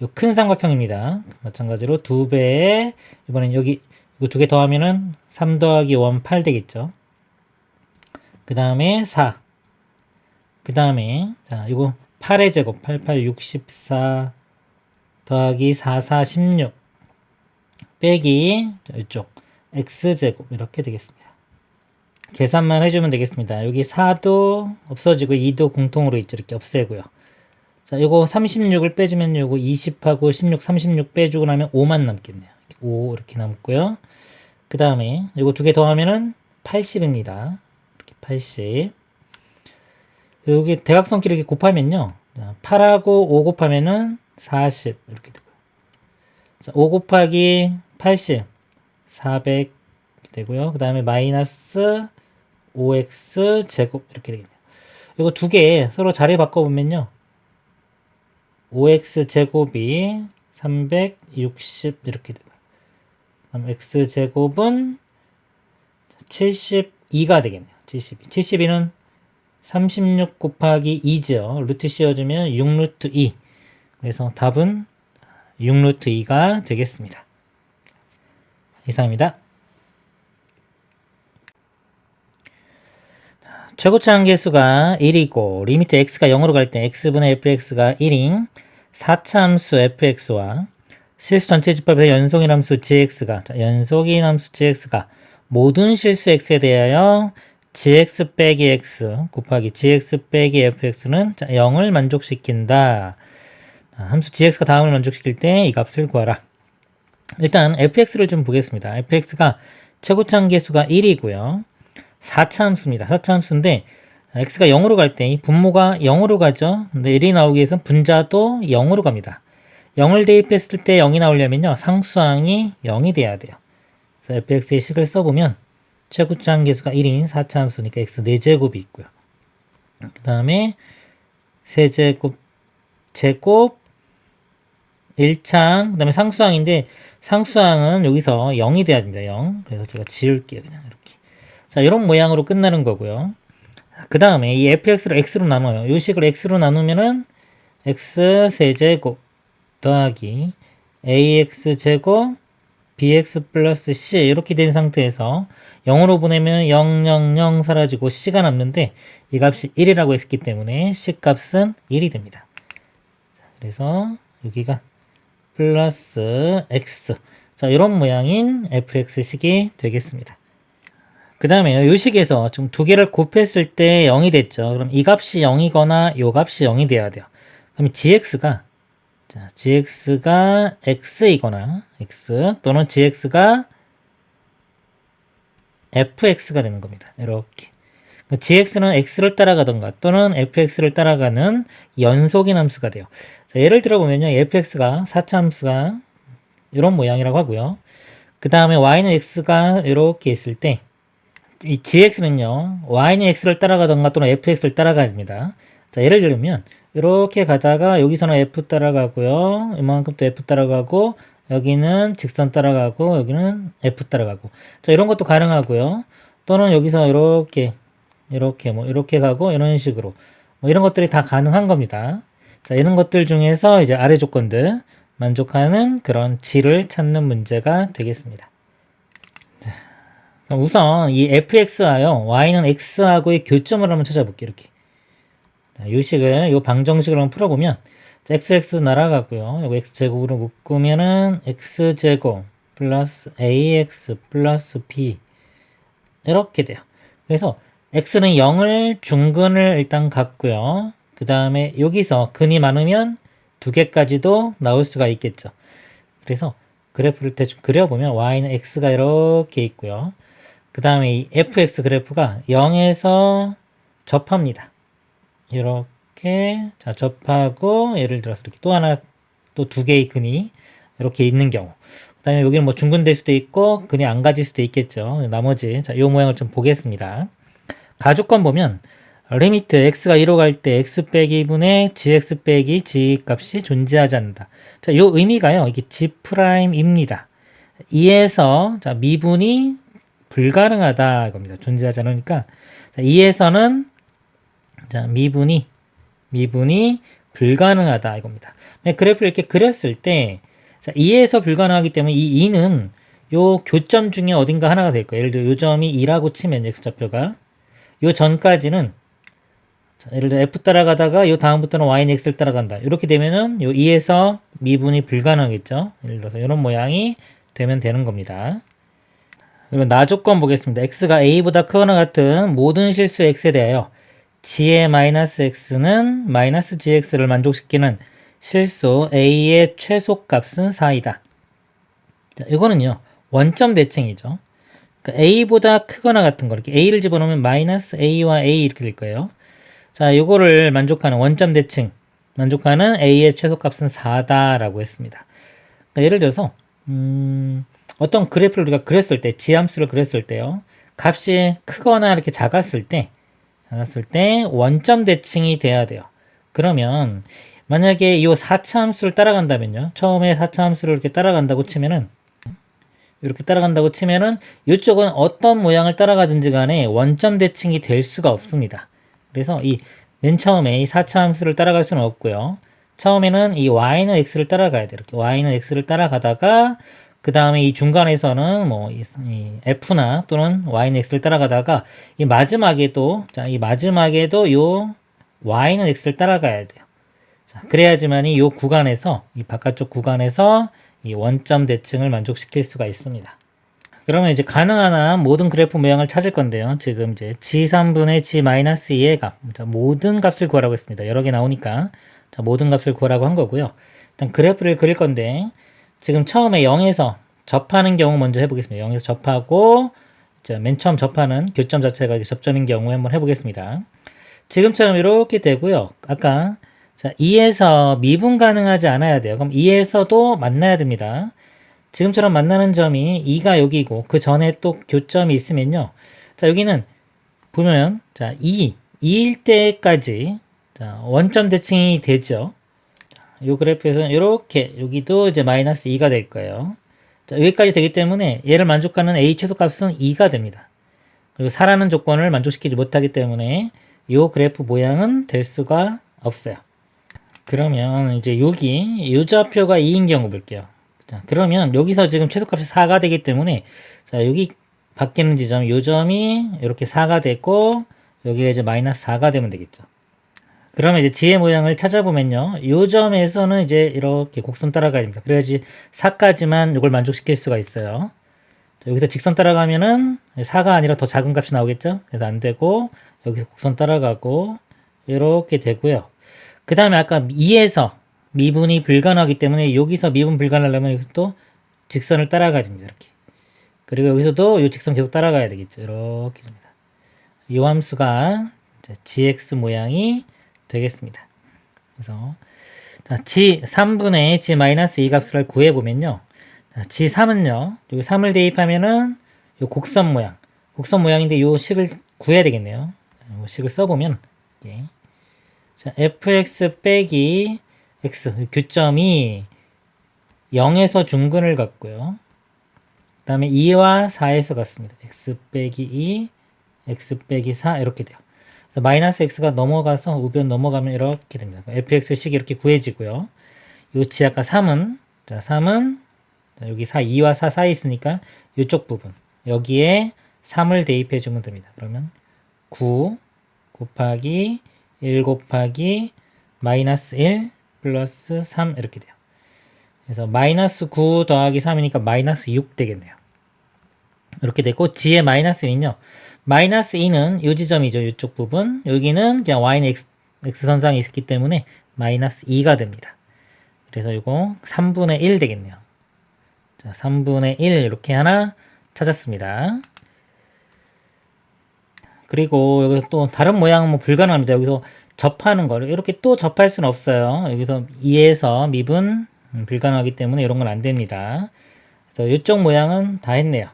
S1: 요 큰 삼각형입니다. 마찬가지로 2배에 이번엔 여기 이거 2개 더하면은 3 더하기 1 8 되겠죠. 그 다음에 4. 그 다음에 자, 이거 8의 제곱 88 64 더하기 4 4 16 빼기 자, 이쪽 x제곱 이렇게 되겠습니다. 계산만 해주면 되겠습니다. 여기 4도 없어지고 2도 공통으로 있죠. 이렇게 없애고요. 자, 요거 36을 빼주면 요거 20하고 16, 36 빼주고 나면 5만 남겠네요. 5 이렇게 남고요. 그 다음에 요거 2개 더하면은 80입니다. 이렇게 80. 여기 대각선끼리 이렇게 곱하면요. 자, 8하고 5 곱하면은 40 이렇게 되고요. 자, 5 곱하기 80 400 되고요. 그 다음에 마이너스 5x 제곱 이렇게 되겠네요. 이거 두 개 서로 자리 바꿔보면요. 5x 제곱이 360 이렇게 되고요. 그럼 x 제곱은 72가 되겠네요. 72. 72는 36 곱하기 2죠. 루트 씌워주면 6루트 2. 그래서 답은 6루트 2가 되겠습니다. 이상입니다. 최고차 함계수가 1이고 리미트 x가 0으로 갈 때 x분의 fx가 1인 4차 함수 fx와 실수 전체 집합에서 연속인 함수 gx가 연속인 함수 gx가 모든 실수 x에 대하여 gx 빼기 x 곱하기 gx 빼기 fx는 0을 만족시킨다. 함수 gx가 다음을 만족시킬 때 이 값을 구하라. 일단 fx를 좀 보겠습니다. fx가 최고차 함계수가 1이고요. 4차 함수입니다. 4차 함수인데 x가 0으로 갈 때 분모가 0으로 가죠. 근데 1이 나오기 위해서 분자도 0으로 갑니다. 0을 대입했을 때 0이 나오려면요. 상수항이 0이 돼야 돼요. 그래서 fx의 식을 써보면 최고차 함계수가 1인 4차 함수니까 x 4제곱이 있고요. 그 다음에 세제곱 제곱 1창 그 다음에 상수항인데 상수항은 여기서 0이 돼야 됩니다. 0. 그래서 제가 지울게요. 그냥 이렇게. 자, 이런 모양으로 끝나는 거고요. 그 다음에 이 fx를 x로 나눠요. 이 식을 x로 나누면은 x 세제곱 더하기 ax 제곱 bx 플러스 c 이렇게 된 상태에서 0으로 보내면 0, 0, 0 사라지고 c가 남는데 이 값이 1이라고 했기 때문에 c 값은 1이 됩니다. 자, 그래서 여기가 플러스 x 자, 이런 모양인 fx식이 되겠습니다. 그 다음에 이 식에서 좀 두 개를 곱했을 때 0이 됐죠. 그럼 이 값이 0이거나 이 값이 0이 돼야 돼요. 그럼 gx가 x이거나 x 또는 gx가 fx가 되는 겁니다. 이렇게. gx는 x를 따라가던가 또는 fx를 따라가는 연속인 함수가 돼요. 자, 예를 들어보면요. fx가 4차 함수가 이런 모양이라고 하고요. 그 다음에 y는 x가 이렇게 있을 때 이 gx는요, y는 x를 따라가던가 또는 fx를 따라가야 됩니다. 자, 예를 들면, 이렇게 가다가 여기서는 f 따라가고요. 이만큼 또 f 따라가고, 여기는 직선 따라가고, 여기는 f 따라가고. 자, 이런 것도 가능하고요. 또는 여기서 이렇게 가고, 이런 식으로. 뭐 이런 것들이 다 가능한 겁니다. 자, 이런 것들 중에서 이제 아래 조건들 만족하는 그런 g를 찾는 문제가 되겠습니다. 우선 이 fx와요 y는 x하고의 교점을 한번 찾아볼게요. 이렇게 이 식을 이 방정식을 한번 풀어보면 xx 날아가고요. 이거 x제곱으로 묶으면은 x제곱 플러스 ax 플러스 b 이렇게 돼요. 그래서 x는 0을 중근을 일단 갖고요. 그 다음에 여기서 근이 많으면 두 개까지도 나올 수가 있겠죠. 그래서 그래프를 대충 그려보면 y는 x가 이렇게 있고요. 그 다음에 이 fx 그래프가 0에서 접합니다. 이렇게 자 접하고 예를 들어서 이렇게 또 하나 또 두 개의 근이 이렇게 있는 경우 그 다음에 여기는 뭐 중근될 수도 있고 근이 안 가질 수도 있겠죠. 나머지 자 이 모양을 좀 보겠습니다. 가조건 보면 리미트 x가 1로 갈 때 x 빼기 2분의 gx 빼기 g 값이 존재하지 않는다. 자, 요 의미가요. 이게 g'입니다. 2에서 자 미분이 불가능하다 이겁니다. 존재하지 않으니까 자, 2에서는 자, 미분이 불가능하다 이겁니다. 그래프를 이렇게 그렸을 때 자, 2에서 불가능하기 때문에 이 2는 요 교점 중에 어딘가 하나가 될 거예요. 예를 들어 요 점이 2라고 치면 x좌표가 요 전까지는 자, 예를 들어 f 따라가다가 요 다음부터는 y는 x를 따라간다. 이렇게 되면은 요 2에서 미분이 불가능하겠죠. 예를 들어서 이런 모양이 되면 되는 겁니다. 그리고 나조건 보겠습니다. x가 a보다 크거나 같은 모든 실수 x에 대하여 g의 마이너스 x는 마이너스 gx를 만족시키는 실수 a의 최소값은 4이다. 자, 이거는요. 원점 대칭이죠. 그러니까 a보다 크거나 같은 거 이렇게 a를 집어넣으면 마이너스 a와 a 이렇게 될 거예요. 자, 이거를 만족하는 원점 대칭 만족하는 a의 최소값은 4다라고 했습니다. 그러니까 예를 들어서 어떤 그래프를 우리가 그렸을 때, 지함수를 그렸을 때요. 값이 크거나 이렇게 작았을 때 원점 대칭이 돼야 돼요. 그러면 만약에 이 4차 함수를 따라간다면요. 처음에 4차 함수를 이렇게 따라간다고 치면은 이렇게 따라간다고 치면은 이쪽은 어떤 모양을 따라가든지 간에 원점 대칭이 될 수가 없습니다. 그래서 이 맨 처음에 이 4차 함수를 따라갈 수는 없고요. 처음에는 이 y는 x를 따라가야 돼요. 이렇게 y는 x를 따라가다가 그 다음에 이 중간에서는 뭐 이 f나 또는 y는 x를 따라가다가 이 마지막에도 요 y는 x를 따라가야 돼요. 자, 그래야지만이 요 구간에서 이 바깥쪽 구간에서 이 원점 대칭을 만족시킬 수가 있습니다. 그러면 이제 가능한 한 모든 그래프 모양을 찾을 건데요. 지금 이제 g3분의 g-2의 값, 자, 모든 값을 구하라고 했습니다. 여러 개 나오니까 자, 모든 값을 구하라고 한 거고요. 일단 그래프를 그릴 건데 지금 처음에 0에서 접하는 경우 먼저 해보겠습니다. 0에서 접하고 자, 맨 처음 접하는 교점 자체가 접점인 경우에 한번 해보겠습니다. 지금처럼 이렇게 되고요. 아까 자, 2에서 미분 가능하지 않아야 돼요. 그럼 2에서도 만나야 됩니다. 지금처럼 만나는 점이 2가 여기고 그 전에 또 교점이 있으면요. 자, 여기는 보면 자, 2일 때까지 자, 원점 대칭이 되죠. 이 그래프에서는 이렇게 여기도 이제 마이너스 2가 될 거예요. 자, 여기까지 되기 때문에 얘를 만족하는 a 최소값은 2가 됩니다. 그리고 4라는 조건을 만족시키지 못하기 때문에 이 그래프 모양은 될 수가 없어요. 그러면 이제 여기 요 좌표가 2인 경우 볼게요. 자, 그러면 여기서 지금 최소값이 4가 되기 때문에 자, 여기 바뀌는 지점 요 점이 이렇게 4가 됐고 여기가 이제 마이너스 4가 되면 되겠죠. 그러면 이제 지의 모양을 찾아보면요. 요 점에서는 이제 이렇게 곡선 따라가야 됩니다. 그래야지 4까지만 이걸 만족시킬 수가 있어요. 자, 여기서 직선 따라가면은 4가 아니라 더 작은 값이 나오겠죠. 그래서 안 되고 여기서 곡선 따라가고 이렇게 되고요. 그 다음에 아까 2에서 미분이 불가능하기 때문에 여기서 미분 불가능하려면 여기서 또 직선을 따라가야 됩니다. 이렇게. 그리고 여기서도 이 직선 계속 따라가야 되겠죠. 이렇게 됩니다. 이 함수가 gx 모양이 되겠습니다. 그래서 자, g3분의 g-2 값을 구해보면요. g3은요. 여기 3을 대입하면은 이 곡선 모양인데 이 식을 구해야 되겠네요. 이 식을 써보면 예. 자, fx 빼기 x 교점이 0에서 중근을 갖고요. 그 다음에 2와 4에서 같습니다. x 빼기 2, x 빼기 4 이렇게 돼요. 그래서 마이너스 x가 넘어가서 우변 넘어가면 이렇게 됩니다. fx식이 이렇게 구해지고요. 요 아까 3은 자 3은 자, 여기 4, 2와 4 사이에 있으니까 이쪽 부분 여기에 3을 대입해 주면 됩니다. 그러면 9 곱하기 1 곱하기 마이너스 1 플러스 3 이렇게 돼요. 그래서 마이너스 9 더하기 3이니까 마이너스 6 되겠네요. 이렇게 되고 g의 마이너스 2는요. 마이너스 2는 이 지점이죠. 이쪽 부분. 여기는 그냥 y는 x선상에 있기 때문에 마이너스 2가 됩니다. 그래서 이거 3분의 1 되겠네요. 자, 3분의 1 이렇게 하나 찾았습니다. 그리고 여기서 또 다른 모양은 뭐 불가능합니다. 여기서 접하는 거를 이렇게 또 접할 수는 없어요. 여기서 2에서 미분 불가능하기 때문에 이런 건 안 됩니다. 그래서 이쪽 모양은 다 했네요.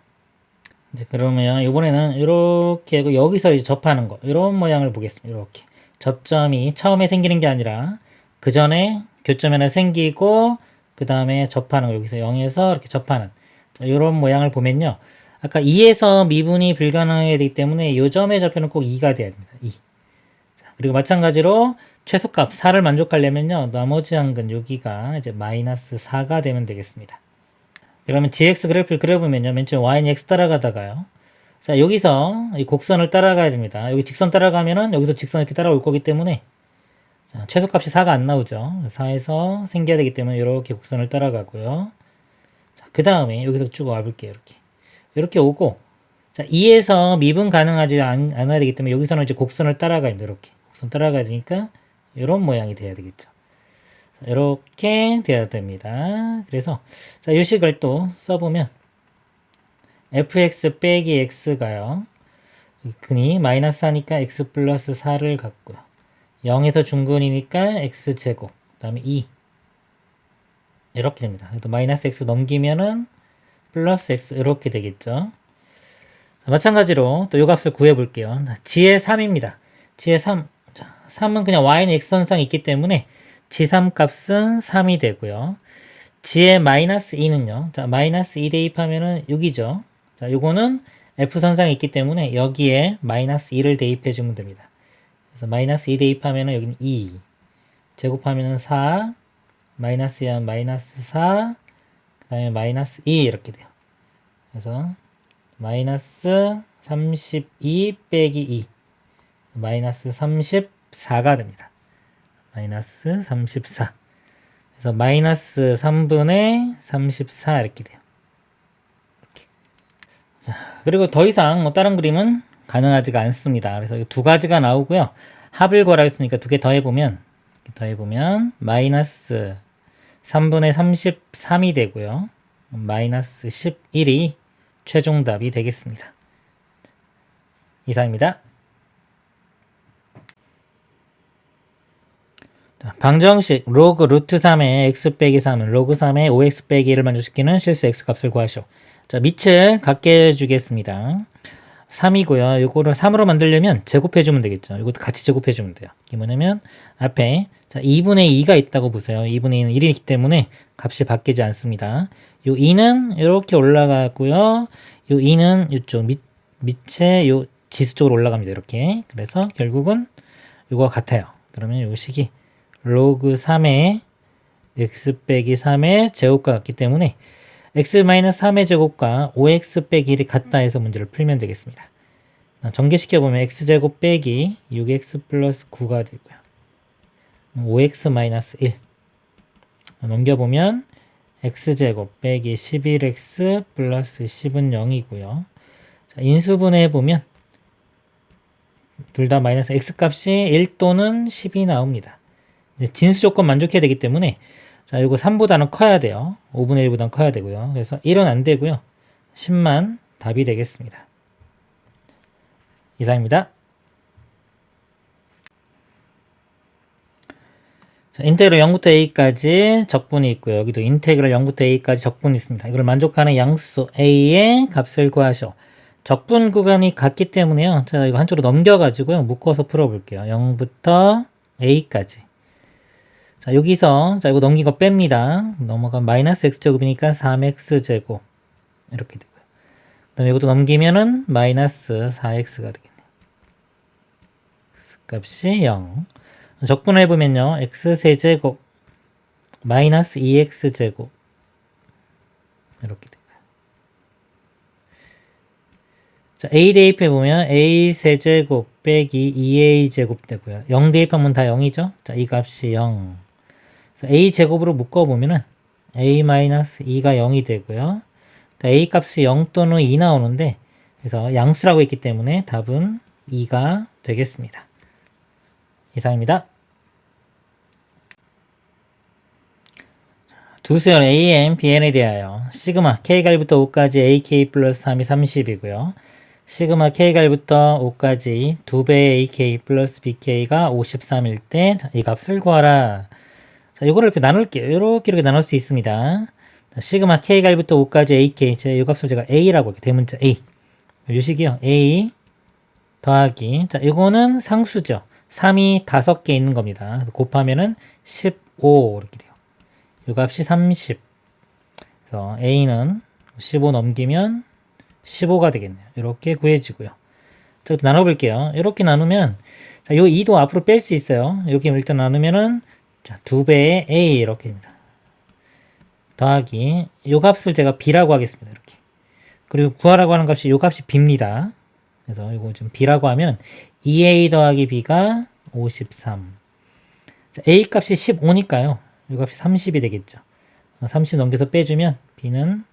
S1: 이제 그러면 이번에는 이렇게 하고 여기서 이제 접하는 거 이런 모양을 보겠습니다. 이렇게 접점이 처음에 생기는 게 아니라 그 전에 교점이 하나 생기고 그 다음에 접하는 거 여기서 0에서 이렇게 접하는 자, 이런 모양을 보면요. 아까 2에서 미분이 불가능하기 되기 때문에 이 점의 좌표는 꼭 2가 돼야 됩니다. 2. 자, 그리고 마찬가지로 최소값 4를 만족하려면요. 나머지 한근 여기가 이제 마이너스 4가 되면 되겠습니다. 그러면 gx 그래프를 그려보면요. 맨 처음에 y는 x 따라가다가요. 자, 여기서 이 곡선을 따라가야 됩니다. 여기 직선 따라가면은 여기서 직선 이렇게 따라올 거기 때문에 자, 최소값이 4가 안 나오죠. 4에서 생겨야 되기 때문에 이렇게 곡선을 따라가고요. 자, 그 다음에 여기서 쭉 와볼게요. 이렇게 오고 자, 2에서 미분 가능하지 않아야 되기 때문에 여기서는 이제 곡선을 따라가야 됩니다. 이렇게 곡선 따라가야 되니까 이런 모양이 돼야 되겠죠. 자, 이렇게 돼야 됩니다. 그래서 자, 이 식을 또 써보면 fx 빼기 x가요. 근이 마이너스 하니까 x 플러스 4를 갖고요. 0에서 중근이니까 x제곱, 그 다음에 2. 이렇게 됩니다. 또 마이너스 x 넘기면은 플러스 x 이렇게 되겠죠. 마찬가지로 또 이 값을 구해볼게요. 지의 3입니다. 지의 3. 자, 3은 그냥 y는 x선상에 있기 때문에 지3 값은 3이 되고요. 지의 마이너스 2는요. 자, 마이너스 2 대입하면은 6이죠. 자, 요거는 f선상에 있기 때문에 여기에 마이너스 2를 대입해주면 됩니다. 그래서 마이너스 2 대입하면은 여기는 2. 제곱하면은 4. 마이너스 2한 마이너스 4. 그 다음에 마이너스 2 이렇게 돼요. 그래서 마이너스 32 빼기 2 마이너스 34가 됩니다. 마이너스 34. 그래서 마이너스 3분의 34 이렇게 돼요. 이렇게. 자, 그리고 더 이상 뭐 다른 그림은 가능하지가 않습니다. 그래서 두 가지가 나오고요. 합을 구하라 했으니까 두 개 더해보면 마이너스 3분의 33이 되고요. 마이너스 11이 최종답이 되겠습니다. 이상입니다. 방정식 로그 루트 3의 x 빼기 3은 로그 3의 5x 빼기 1을 만족시키는 실수 x값을 구하시오. 자, 밑을 같게 해주겠습니다. 3이고요. 요거를 3으로 만들려면 제곱해주면 되겠죠. 이것도 같이 제곱해주면 돼요. 이게 뭐냐면 앞에 자 2분의 2가 있다고 보세요. 2분의 2는 1이기 때문에 값이 바뀌지 않습니다. 요 2는 이렇게 올라가고요. 요 2는 이쪽 밑에 요 지수 쪽으로 올라갑니다. 이렇게. 그래서 결국은 요거와 같아요. 그러면 요 식이 로그 3의 x 빼기 3의 제곱과 같기 때문에 x-3의 제곱과 5x 빼기 1이 같다 해서 문제를 풀면 되겠습니다. 전개시켜보면 x제곱 빼기 6x 플러스 9가 되고요. 5x-1 넘겨보면 x제곱 빼기 11x 플러스 10은 0이고요. 자, 인수분해해보면 둘 다 마이너스 x값이 1 또는 10이 나옵니다. 진수 조건 만족해야 되기 때문에 자, 이거 3보다는 커야 돼요. 5분의 1보다는 커야 되고요. 그래서 1은 안 되고요. 10만 답이 되겠습니다. 이상입니다. 자, 인테그럴 0부터 a까지 적분이 있고요. 여기도 인테그럴 0부터 a까지 적분이 있습니다. 이걸 만족하는 양수 a의 값을 구하시오. 적분 구간이 같기 때문에요. 자, 이거 한쪽으로 넘겨가지고요. 묶어서 풀어볼게요. 0부터 a까지. 자, 여기서, 자, 이거 넘긴 거 뺍니다. 넘어가면 마이너스 x제곱이니까 3x제곱. 이렇게 되고요. 그 다음에 이것도 넘기면은 마이너스 4x가 되겠네요. x 값이 0. 적분을 해보면요. x세제곱 마이너스 2x제곱. 이렇게 되고요. 자, a 대입해보면 a세제곱 빼기 2a제곱 되고요. 0 대입하면 다 0이죠? 자, 이 값이 0. a제곱으로 묶어보면은 a-2가 0이 되고요. a 값이 0 또는 2 나오는데 그래서 양수라고 했기 때문에 답은 2가 되겠습니다. 이상입니다. 두 수열 AM, BN에 대하여 시그마 K갈부터 5까지 AK 플러스 3이 30이고요. 시그마 K갈부터 5까지 2배의 AK 플러스 BK가 53일 때 이 값을 구하라. 자, 이거를 이렇게 나눌게요. 이렇게 나눌 수 있습니다. 자, 시그마 K갈부터 5까지 AK, 이 값을 제가 A라고 할게요. 대문자 A. 유식이요. A 더하기. 자, 이거는 상수죠. 3이 5개 있는 겁니다. 그래서 곱하면은 15 이렇게 돼요. 이 값이 30. 그래서 A는 15 넘기면 15가 되겠네요. 이렇게 구해지고요. 자, 나눠볼게요. 이렇게 나누면, 자, 요 2도 앞으로 뺄 수 있어요. 이렇게 일단 나누면은, 자, 2배의 A 이렇게 됩니다. 더하기, 요 값을 제가 B라고 하겠습니다. 이렇게. 그리고 구하라고 하는 값이 요 값이 B입니다. 그래서 이거 좀 B라고 하면 2A 더하기 B가 53. 자, A 값이 15니까요. 이 값이 30이 되겠죠. 30 넘겨서 빼주면 B는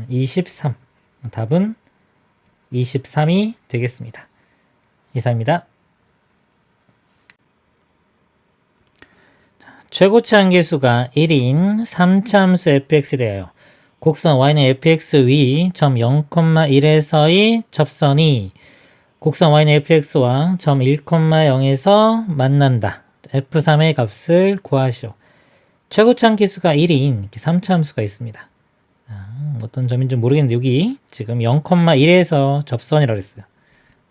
S1: 23. 답은 23이 되겠습니다. 이상입니다. 최고치 한계수가 1인 3차함수 fx에 대하여 곡선 y는 fx 위 점 0,1에서의 접선이 곡선 y는 fx와 점 1,0에서 만난다. f3의 값을 구하시오. 최고차 함수가 1인 이렇게 3차 함수가 있습니다. 어떤 점인지 모르겠는데 여기 지금 0,1에서 접선이라고 했어요.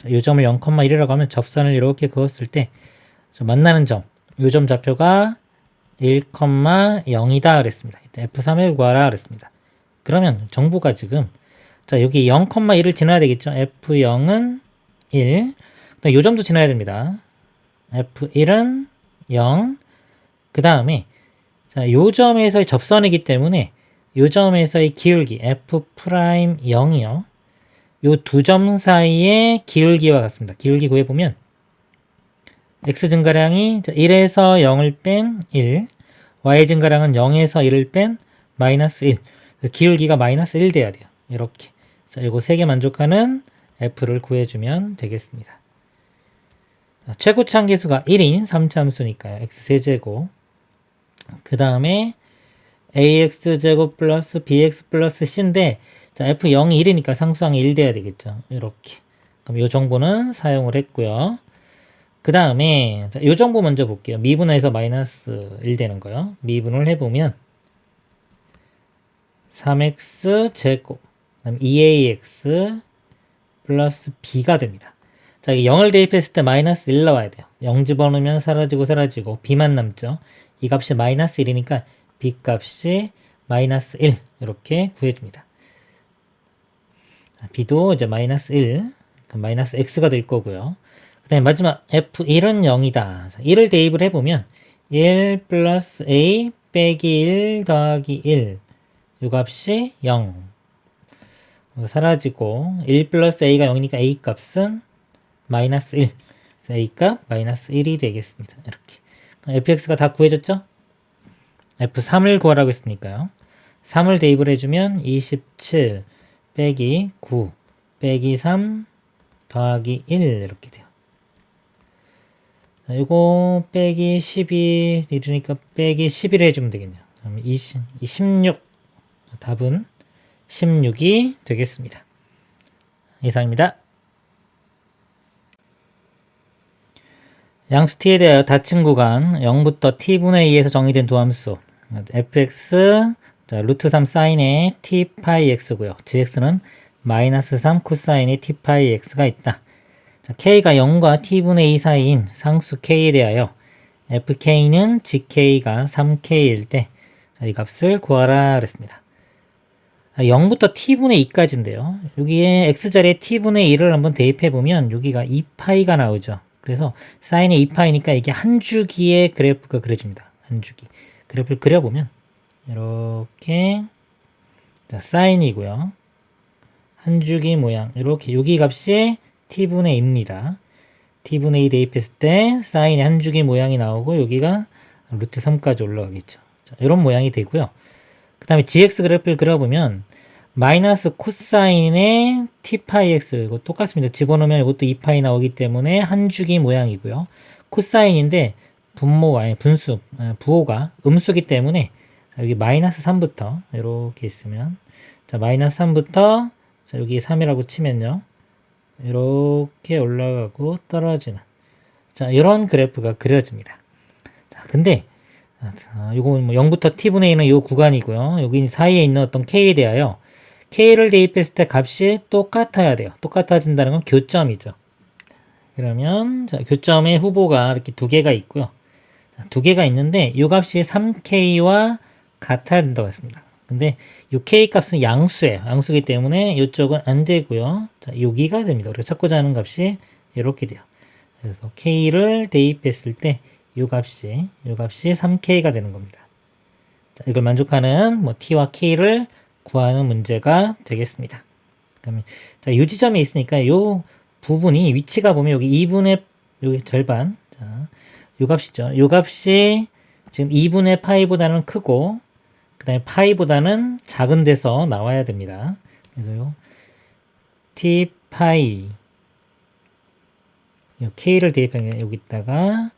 S1: 이 점을 0,1이라고 하면 접선을 이렇게 그었을 때 만나는 점, 이 점 좌표가 1,0이다 그랬습니다. f3을 구하라 그랬습니다. 그러면 정보가 지금 자 여기 0,1을 지나야 되겠죠. f0은 1. 이 점도 지나야 됩니다. f1은 0. 그 다음에 자, 요 점에서의 접선이기 때문에 요 점에서의 기울기 f'0이요. 요 두 점 사이의 기울기와 같습니다. 기울기 구해보면 x 증가량이 1에서 0을 뺀 1, y 증가량은 0에서 1을 뺀 마이너스 1. 기울기가 마이너스 1 돼야 돼요. 이렇게. 자, 요거 3개 만족하는 f를 구해주면 되겠습니다. 자, 최고차 함수가 1인 3차 함수니까요. x세제곱. 그 다음에 ax제곱 플러스 bx 플러스 c인데 자, f0이 1이니까 상수항이 1 돼야 되겠죠. 이렇게. 그럼 이 정보는 사용을 했고요. 그 다음에 이 정보 먼저 볼게요. 미분해서 마이너스 1 되는 거요. 미분을 해보면 3x 제곱 그다음 2ax 플러스 b가 됩니다. 자, 0을 대입했을 때 마이너스 1 나와야 돼요. 0 집어넣으면 사라지고 b만 남죠. 이 값이 마이너스 1이니까 b 값이 마이너스 1 이렇게 구해줍니다. b도 이제 마이너스 1 그럼 마이너스 x가 될 거고요. 그 다음에 마지막 f1은 0이다. 자, 1을 대입을 해보면 1 플러스 a 빼기 1 더하기 1 이 값이 0 사라지고 1 플러스 a가 0이니까 a 값은 마이너스 1 그래서 a 값 마이너스 1이 되겠습니다. 이렇게 fx가 다 구해졌죠? f3을 구하라고 했으니까요. 3을 대입을 해주면 27 빼기 9 빼기 3 더하기 1 이렇게 돼요. 자, 이거 빼기 12 이러니까 빼기 11 해주면 되겠네요. 그럼 16 답은 16이 되겠습니다. 이상입니다. 양수 t에 대하여 닫힌 구간 0부터 t분의 2에서 정의된 두 함수 fx 자, 루트 3 사인의 t 파이 x고요. gx는 마이너스 3 코사인의 t 파이 x가 있다. 자, k가 0과 t분의 2 사이인 상수 k에 대하여 fk는 gk가 3k일 때 이 값을 구하라 그랬습니다. 0부터 t분의 2까지인데요. 여기에 x자리에 t분의 2를 한번 대입해보면 여기가 2파이가 나오죠. 그래서 사인의 2파이니까 이게 한 주기의 그래프가 그려집니다. 한 주기. 그래프를 그려보면 이렇게 자, 사인이고요. 한 주기 모양 이렇게 여기 값이 t분의 2입니다. t분의 2 대입했을 때 사인의 한 주기 모양이 나오고 여기가 루트 3까지 올라가겠죠. 자, 이런 모양이 되고요. 그 다음에 gx 그래프를 그려보면 마이너스 코사인의 t파이 x 이거 똑같습니다. 집어넣으면 이것도 2파이 나오기 때문에 한 주기 모양이고요. 코사인인데 부호가 음수기 때문에 자, 여기 마이너스 3부터 이렇게 있으면 자 마이너스 3부터 자 여기 3이라고 치면요. 이렇게 올라가고 떨어지는 자 이런 그래프가 그려집니다. 자 근데 이건 뭐 0부터 t분의 2는 이 구간이고요. 여기 사이에 있는 어떤 k에 대하여 k를 대입했을 때 값이 똑같아야 돼요. 똑같아진다는 건 교점이죠. 그러면 자, 교점의 후보가 이렇게 두 개가 있고요. 자, 두 개가 있는데 이 값이 3k와 같아야 된다고 했습니다. 근데 이 k 값은 양수예요. 양수기 때문에 이쪽은 안 되고요. 자, 여기가 됩니다. 우리가 찾고자 하는 값이 이렇게 돼요. 그래서 k를 대입했을 때 이 값이 3k가 되는 겁니다. 자, 이걸 만족하는 뭐 t와 k를 구하는 문제가 되겠습니다. 그러면 자, 이 지점에 있으니까 이 부분이 위치가 보면 여기 2분의 여기 절반 자, 이 값이죠. 이 값이 지금 2분의 파이보다는 크고 그 다음에 파이보다는 작은 데서 나와야 됩니다. 그래서 요 t 파이 k를 대입한 게 여기다가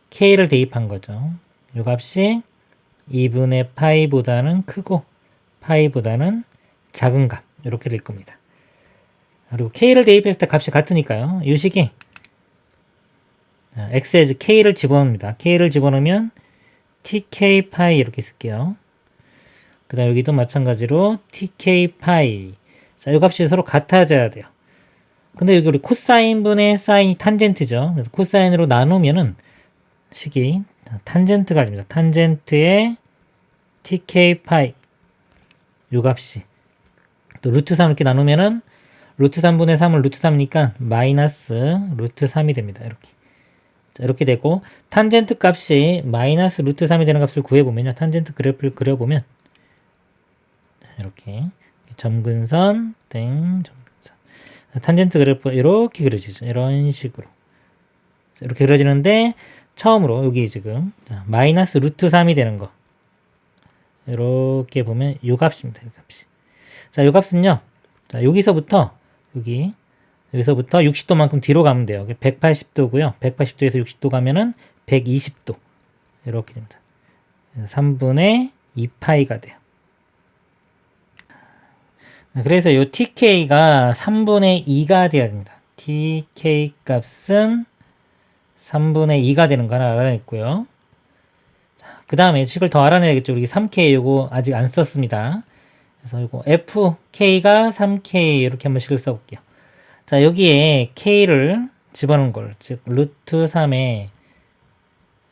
S1: k를 대입한 거죠. 이 값이 2분의 파이보다는 크고 파이보다는 작은 값 이렇게 될 겁니다. 그리고 k를 대입했을 때 값이 같으니까요. 이 식이 x에 k를 집어넣습니다. k를 집어넣으면 tk 파이 이렇게 쓸게요. 그 다음 여기도 마찬가지로 tk 파이. 자, 이 값이 서로 같아져야 돼요. 근데 여기 우리 코사인 분의 사인이 탄젠트죠. 그래서 코사인으로 나누면은 식이 탄젠트가 됩니다. 탄젠트의 tk 파이. 요 값이. 또 루트 3 이렇게 나누면은 루트 3분의 3은 루트 3이니까 마이너스 루트 3이 됩니다. 이렇게. 자, 이렇게 되고 탄젠트 값이 마이너스 루트 3이 되는 값을 구해보면요. 탄젠트 그래프를 그려보면 이렇게 점근선 땡 점근선 탄젠트 그래프 이렇게 그려지죠. 이런 식으로 자, 이렇게 그려지는데 처음으로 여기 지금 자, 마이너스 루트 3이 되는 거 이렇게 보면 요 값입니다. 요 값이. 자, 요 값은요. 자, 여기서부터 여기서부터 60도만큼 뒤로 가면 돼요. 180도고요. 180도에서 60도 가면은 120도 이렇게 됩니다. 3분의 2파이가 돼요. 그래서 이 TK가 3분의 2가 돼야 됩니다. TK 값은 3분의 2가 되는 거 하나 알아냈고요. 그 다음에 식을 더 알아내야겠죠. 우리 3K 요거 아직 안 썼습니다. 그래서 이거 FK가 3K 이렇게 한번 식을 써볼게요. 자, 여기에 K를 집어넣은 걸, 즉, 루트 3의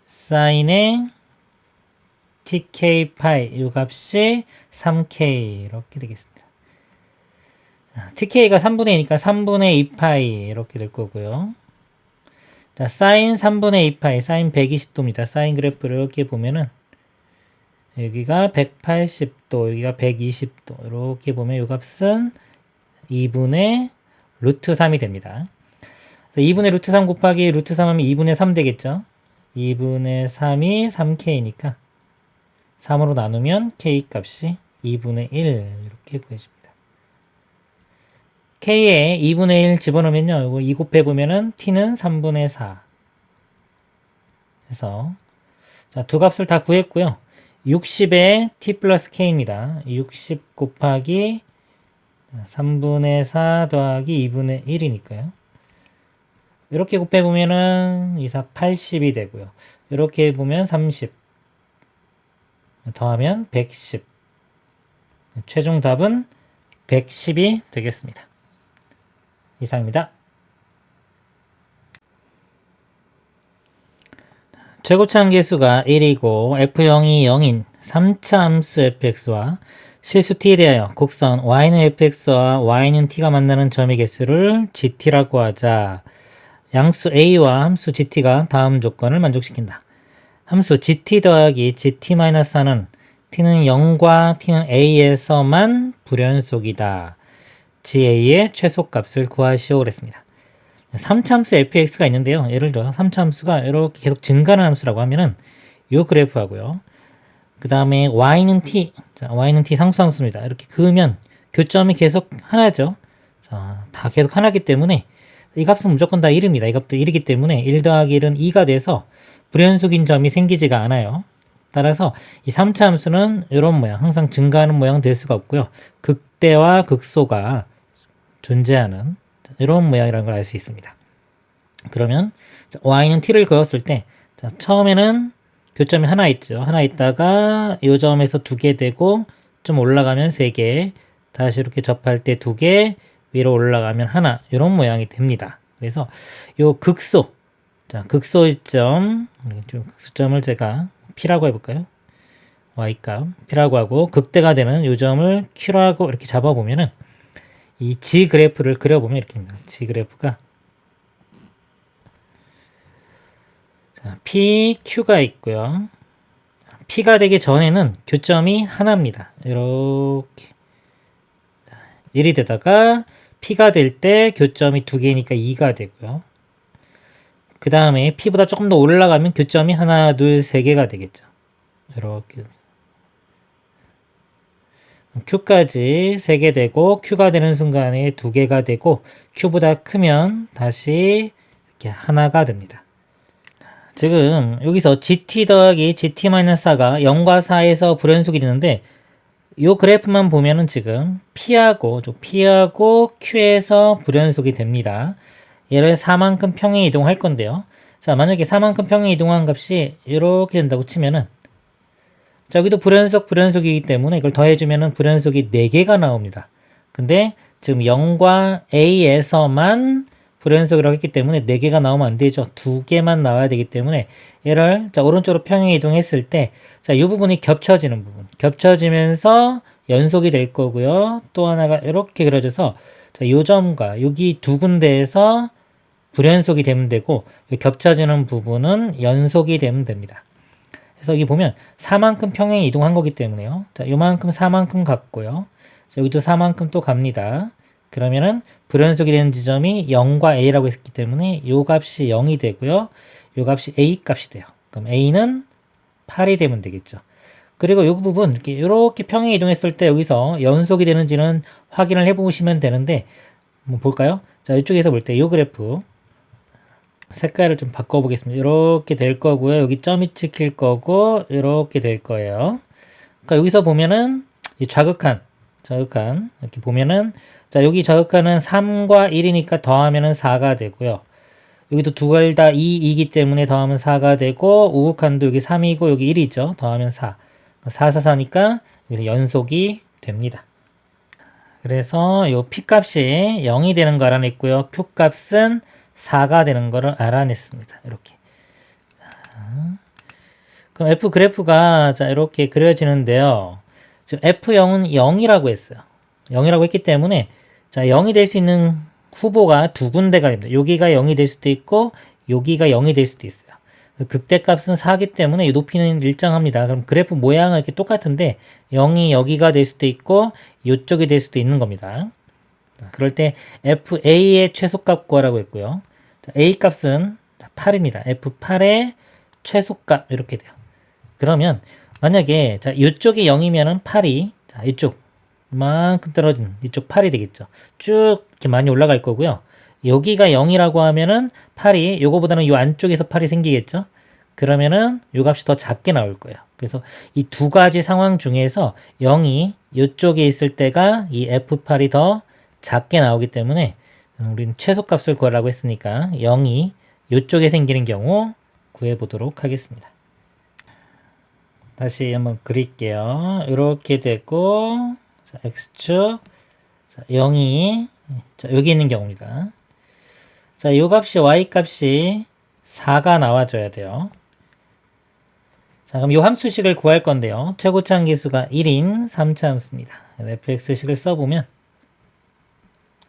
S1: 사인의 TK 파이, 이 값이 3K 이렇게 되겠습니다. TK가 3분의 2니까 3분의 2파이 이렇게 될 거고요. 자, 사인 3분의 2파이, 사인 120도입니다. 사인 그래프를 이렇게 보면은 여기가 180도, 여기가 120도 이렇게 보면 이 값은 2분의 루트 3이 됩니다. 2분의 루트 3 곱하기 루트 3 하면 2분의 3 되겠죠? 2분의 3이 3K니까 3으로 나누면 K 값이 2분의 1 이렇게 구해집니다. K에 2분의 1 집어넣으면요. 이거 2 곱해보면은 T는 3분의 4 해서 자, 두 값을 다 구했고요. 60에 T 플러스 K입니다. 60 곱하기 3분의 4 더하기 2분의 1이니까요. 이렇게 곱해보면은 2, 4, 80이 되고요. 이렇게 보면 30 더하면 110 최종 답은 110이 되겠습니다. 이상입니다. 최고차 함계수가 1이고 f0이 0인 3차 함수 fx와 실수 t에 대하여 곡선 y는 fx와 y는 t가 만나는 점의 개수를 gt라고 하자. 양수 a와 함수 gt가 다음 조건을 만족시킨다. 함수 gt 더하기 gt-4는 t는 0과 t는 a에서만 불연속이다. GA의 최소값을 구하시오 그랬습니다. 3차 함수 fx가 있는데요. 예를 들어 3차 함수가 이렇게 계속 증가하는 함수라고 하면은 이 그래프하고요. 그 다음에 y는 t, 자, y는 t 상수함수입니다. 이렇게 그으면 교점이 계속 하나죠. 자, 다 계속 하나이기 때문에 이 값은 무조건 다 1입니다. 이 값도 1이기 때문에 1 더하기 1은 2가 돼서 불연속인 점이 생기지가 않아요. 따라서 이 3차 함수는 이런 모양, 항상 증가하는 모양 될 수가 없고요. 극대와 극소가 존재하는 이런 모양이라는 걸 알 수 있습니다. 그러면 y는 t를 그었을 때 자, 처음에는 교점이 하나 있죠. 하나 있다가 이 점에서 2개 되고 좀 올라가면 3개 다시 이렇게 접할 때 2개 위로 올라가면 하나 이런 모양이 됩니다. 그래서 요 극소 자 극소점 극소점을 제가 p라고 해볼까요? y값 p라고 하고 극대가 되는 요 점을 q라고 이렇게 잡아보면은 이 G 그래프를 그려보면 이렇게 됩니다. G 그래프가 자, P, Q가 있고요. P가 되기 전에는 교점이 하나입니다. 이렇게 1이 되다가 P가 될 때 교점이 2개니까 2가 되고요. 그 다음에 P보다 조금 더 올라가면 교점이 하나, 둘, 3개가 되겠죠. 이렇게 Q까지 3개 되고 Q가 되는 순간에 2개가 되고 Q보다 크면 다시 이렇게 하나가 됩니다. 지금 여기서 GT 더하기 GT-4가 0과 4에서 불연속이 되는데 요 그래프만 보면은 지금 P하고 Q에서 불연속이 됩니다. 얘를 4만큼 평행 이동할 건데요. 자, 만약에 4만큼 평행 이동한 값이 이렇게 된다고 치면은, 자, 여기도 불연속이기 때문에 이걸 더해주면은 불연속이 4개가 나옵니다. 근데 지금 0과 A에서만 불연속이라고 했기 때문에 4개가 나오면 안 되죠. 2개만 나와야 되기 때문에 얘를, 자, 오른쪽으로 평행 이동했을 때, 자, 이 부분이 겹쳐지는 부분. 겹쳐지면서 연속이 될 거고요. 또 하나가 이렇게 그려져서, 자, 요 점과 여기 두 군데에서 불연속이 되면 되고, 겹쳐지는 부분은 연속이 되면 됩니다. 그래서 여기 보면 4만큼 평행 이동한 거기 때문에요. 자, 요만큼 4만큼 갔고요. 자, 여기도 4만큼 또 갑니다. 그러면은 불연속이 되는 지점이 0과 A라고 했기 때문에 요 값이 0이 되고요. 요 값이 A 값이 돼요. 그럼 A는 8이 되면 되겠죠. 그리고 이 부분 이렇게 평행 이동했을 때 여기서 연속이 되는지는 확인을 해보시면 되는데, 한번 볼까요? 자, 이쪽에서 볼 때 이 그래프 색깔을 좀 바꿔보겠습니다. 이렇게 될 거고요. 여기 점이 찍힐 거고 이렇게 될 거예요. 그러니까 여기서 보면은 이 자극한 이렇게 보면은, 자, 여기 자극한은 3과 1이니까 더하면은 4가 되고요. 여기도 두 개 다 2이기 때문에 더하면 4가 되고, 우극한도 여기 3이고 여기 1이죠. 더하면 4. 4, 4, 4니까 여기서 연속이 됩니다. 그래서 요 P 값이 0이 되는 거 알아냈고요. Q 값은 4가 되는 거를 알아냈습니다. 이렇게. 그럼 F 그래프가, 자, 이렇게 그려지는데요. 지금 F0은 0이라고 했어요. 0이라고 했기 때문에, 자, 0이 될 수 있는 후보가 두 군데가 됩니다. 여기가 0이 될 수도 있고, 여기가 0이 될 수도 있어요. 극대값은 4기 때문에 이 높이는 일정합니다. 그럼 그래프 모양은 이렇게 똑같은데, 0이 여기가 될 수도 있고, 이쪽이 될 수도 있는 겁니다. 그럴 때 FA의 최소값 구하라고 했고요. 자, A 값은 8입니다. F8의 최소값 이렇게 돼요. 그러면 만약에, 자, 이쪽이 0이면은 8이, 자, 이쪽만큼 떨어진 이쪽 8이 되겠죠. 쭉 이렇게 많이 올라갈 거고요. 여기가 0이라고 하면은 8이 요거보다는 요 안쪽에서 8이 생기겠죠. 그러면은 요 값이 더 작게 나올 거예요. 그래서 이 두 가지 상황 중에서 0이 이쪽에 있을 때가 이 F8이 더 작게 나오기 때문에 우리는 최소값을 구하라고 했으니까 0이 이쪽에 생기는 경우 구해보도록 하겠습니다. 다시 한번 그릴게요. 이렇게 되고, 자, X축, 자, 0이, 자, 여기 있는 경우입니다. 자, 요 값이, Y 값이 4가 나와줘야 돼요. 자, 그럼 요 함수식을 구할 건데요. 최고차 함수가 1인 3차 함수입니다. fx식을 써보면,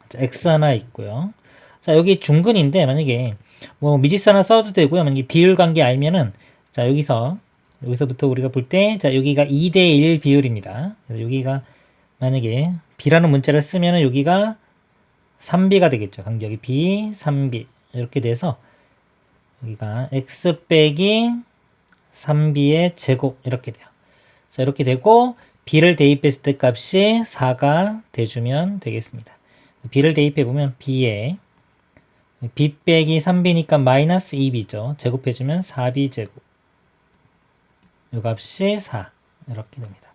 S1: 자, x 하나 있고요. 자, 여기 중근인데, 만약에, 뭐, 미지수 하나 써도 되고요. 만약에 비율 관계 알면은, 자, 여기서부터 우리가 볼 때, 자, 여기가 2대1 비율입니다. 그래서 여기가, 만약에, b라는 문자를 쓰면은 여기가 3b가 되겠죠. 간격이 b, 3b. 이렇게 돼서, 여기가 x 빼기 3b의 제곱. 이렇게 돼요. 자, 이렇게 되고, b를 대입했을 때 값이 4가 돼주면 되겠습니다. b를 대입해보면 b에 b 빼기 3b니까 마이너스 2b죠. 제곱해주면 4b 제곱. 이 값이 4. 이렇게 됩니다.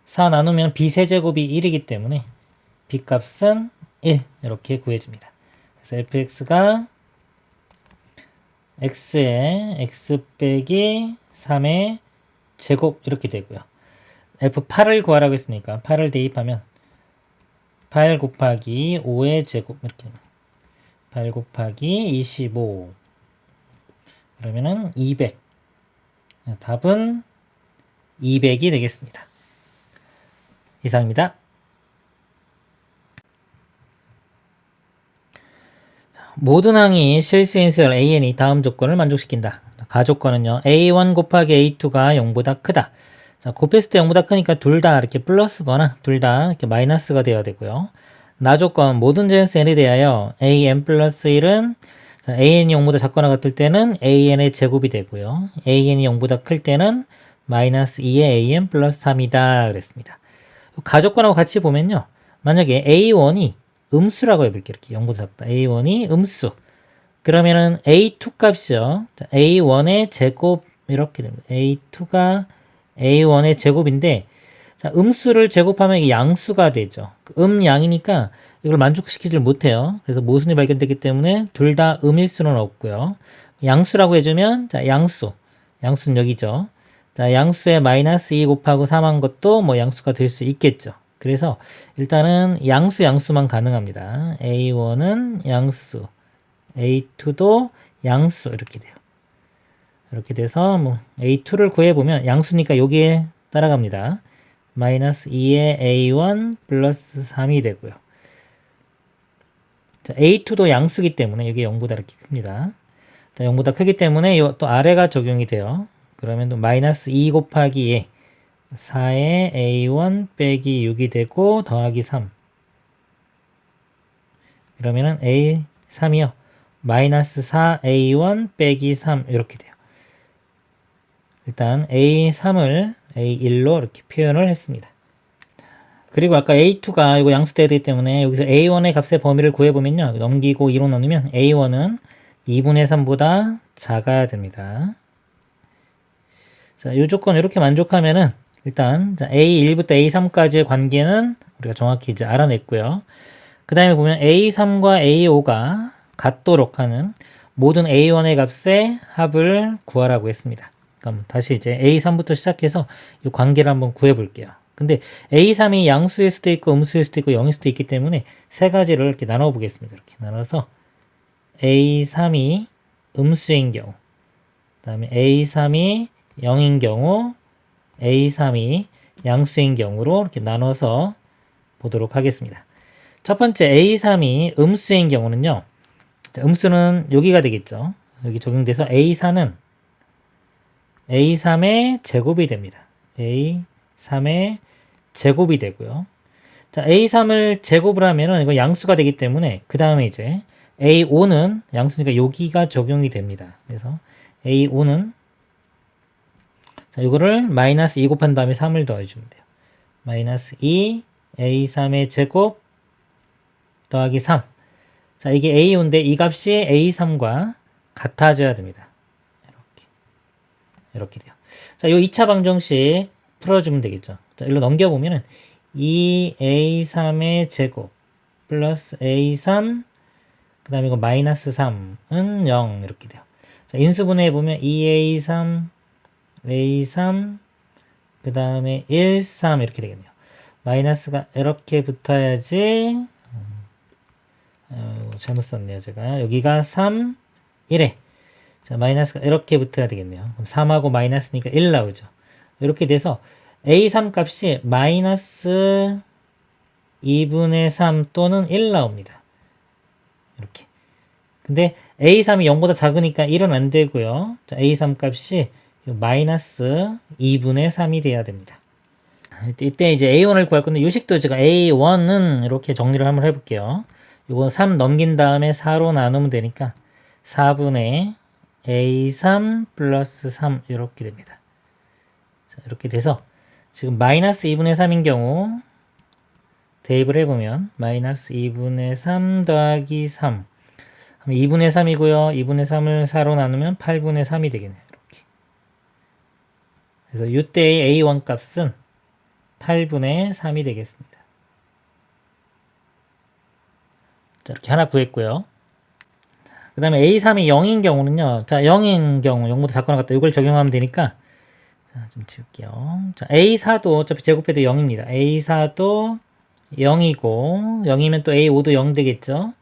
S1: 4 나누면 b 세제곱이 1이기 때문에 b 값은 1. 이렇게 구해집니다. 그래서 fx가 x에 x 빼기 3의 제곱 이렇게 되고요. f8을 구하라고 했으니까 8을 대입하면 8 곱하기 5의 제곱 이렇게 됩니다. 8 곱하기 25 그러면은 200. 답은 200이 되겠습니다. 이상입니다. 모든 항이 실수인수열 AN이 다음 조건을 만족시킨다. 가조건은요. A1 곱하기 A2가 0보다 크다. 자, 곱했을 때 0보다 크니까 둘 다 이렇게 플러스거나 둘 다 이렇게 마이너스가 되어야 되고요. 나조건 모든 제수에 n에 대하여 an 플러스 1은 자, an이 0보다 작거나 같을 때는 an의 제곱이 되고요. an이 0보다 클 때는 마이너스 2의 an 플러스 3이다 그랬습니다. 가조건하고 같이 보면요. 만약에 a1이 음수라고 해볼게요. 이렇게 0보다 작다. a1이 음수. 그러면은 a2 값이요. 자, a1의 제곱 이렇게 됩니다. a2가 a1의 제곱인데 자, 음수를 제곱하면 이게 양수가 되죠. 양이니까 이걸 만족시키질 못해요. 그래서 모순이 발견됐기 때문에 둘 다 음일 수는 없고요. 양수라고 해주면, 자, 양수는 여기죠. 자, 양수에 마이너스 2 곱하고 3한 것도 뭐 양수가 될 수 있겠죠. 그래서 일단은 양수만 가능합니다. A1은 양수, A2도 양수 이렇게 돼요. 이렇게 돼서 뭐 A2를 구해보면 양수니까 여기에 따라갑니다. 마이너스 2의 A1 플러스 3이 되고요. 자, A2도 양수기 때문에 이게 0보다 이렇게 큽니다. 자, 0보다 크기 때문에 또 아래가 적용이 돼요. 그러면 또 마이너스 2 곱하기 4의 A1 빼기 6이 되고 더하기 3. 그러면은 A3이요. 마이너스 4A1 빼기 3 이렇게 돼요. 일단 A3을 A1로 이렇게 표현을 했습니다. 그리고 아까 A2가 이거 양수돼야 되기 때문에 여기서 A1의 값의 범위를 구해보면요. 넘기고 2로 나누면 A1은 2분의 3보다 작아야 됩니다. 자, 이 조건 이렇게 만족하면은 일단 A1부터 A3까지의 관계는 우리가 정확히 이제 알아냈고요. 그 다음에 보면 A3과 A5가 같도록 하는 모든 A1의 값의 합을 구하라고 했습니다. 그럼 다시 이제 A3부터 시작해서 이 관계를 한번 구해볼게요. 근데 A3이 양수일 수도 있고 음수일 수도 있고 0일 수도 있기 때문에 세 가지를 이렇게 나눠 보겠습니다. 이렇게 나눠서 A3이 음수인 경우, 그 다음에 A3이 0인 경우, A3이 양수인 경우로 이렇게 나눠서 보도록 하겠습니다. 첫 번째 A3이 음수인 경우는요. 자, 음수는 여기가 되겠죠. 여기 적용돼서 A4는 A3의 제곱이 됩니다. A3의 제곱이 되고요. 자, A3을 제곱을 하면은 이거 양수가 되기 때문에 그 다음에 이제 A5는 양수니까 여기가 적용이 됩니다. 그래서 A5는 자, 이거를 마이너스 2 곱한 다음에 3을 더해주면 돼요. 마이너스 2 A3의 제곱 더하기 3. 자, 이게 A5인데 이 값이 A3과 같아져야 됩니다. 이렇게 돼요. 자, 요 2차 방정식 풀어주면 되겠죠. 자, 일로 넘겨보면은 2A3의 제곱 플러스 A3 그 다음에 이거 마이너스 3은 0 이렇게 돼요. 자, 인수분해 보면 2A3 A3 그 다음에 1, 3 이렇게 되겠네요. 마이너스가 이렇게 붙어야지 잘못 썼네요. 제가 여기가 3, 1에 자, 마이너스가 이렇게 붙어야 되겠네요. 그럼 3하고 마이너스니까 1 나오죠. 이렇게 돼서 A3 값이 마이너스 2분의 3 또는 1 나옵니다. 이렇게. 근데 A3이 0보다 작으니까 1은 안 되고요. 자, A3 값이 마이너스 2분의 3이 돼야 됩니다. 이때 이제 A1을 구할 건데 요식도 제가 A1은 이렇게 정리를 한번 해볼게요. 이거 3 넘긴 다음에 4로 나누면 되니까 4분의 A3 플러스 3 이렇게 됩니다. 자, 이렇게 돼서 지금 마이너스 2분의 3인 경우 대입을 해보면 마이너스 2분의 3 더하기 3 하면 2분의 3이고요. 2분의 3을 4로 나누면 8분의 3이 되겠네요. 이렇게. 그래서 이때의 A1 값은 8분의 3이 되겠습니다. 자, 이렇게 하나 구했고요. 그 다음에 A3이 0인 경우는요. 자, 0인 경우 0보다 작거나 같다. 이걸 적용하면 되니까 자, 좀 지울게요. 자, A4도 어차피 제곱해도 0입니다. A4도 0이고 0이면 또 A5도 0 되겠죠.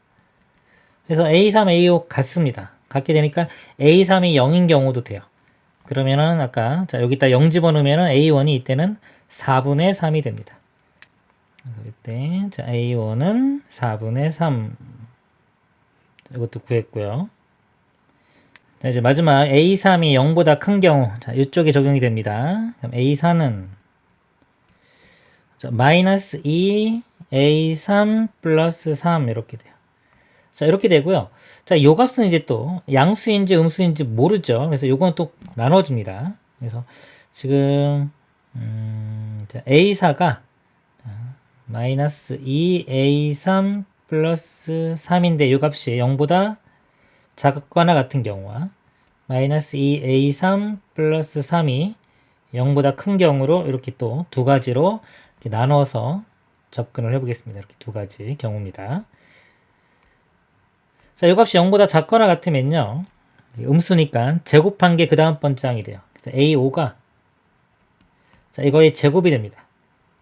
S1: 그래서 A3, A5 같습니다. 같게 되니까 A3이 0인 경우도 돼요. 그러면은 아까 자, 여기다 0 집어넣으면은 A1이 이때는 4분의 3이 됩니다. 그래서 이때 자, A1은 4분의 3 이것도 구했고요. 자, 이제 마지막 A3이 0보다 큰 경우 자, 이쪽에 적용이 됩니다. 그럼 A4는 자, 마이너스 2 A3 플러스 3 이렇게 돼요. 자, 이렇게 되고요. 자, 요 값은 이제 또 양수인지 음수인지 모르죠. 그래서 요건 또 나눠집니다. 그래서 지금 A4가 마이너스 2A3 플러스 3인데 요 값이 0보다 작거나 같은 경우와 마이너스 2A3 플러스 3이 0보다 큰 경우로 이렇게 또 두 가지로 이렇게 나눠서 접근을 해보겠습니다. 이렇게 두 가지 경우입니다. 자, 이 값이 0보다 작거나 같으면요. 음수니까 제곱한 게 그 다음 번째 항이 돼요. 그래서 A5가 자, 이거의 제곱이 됩니다.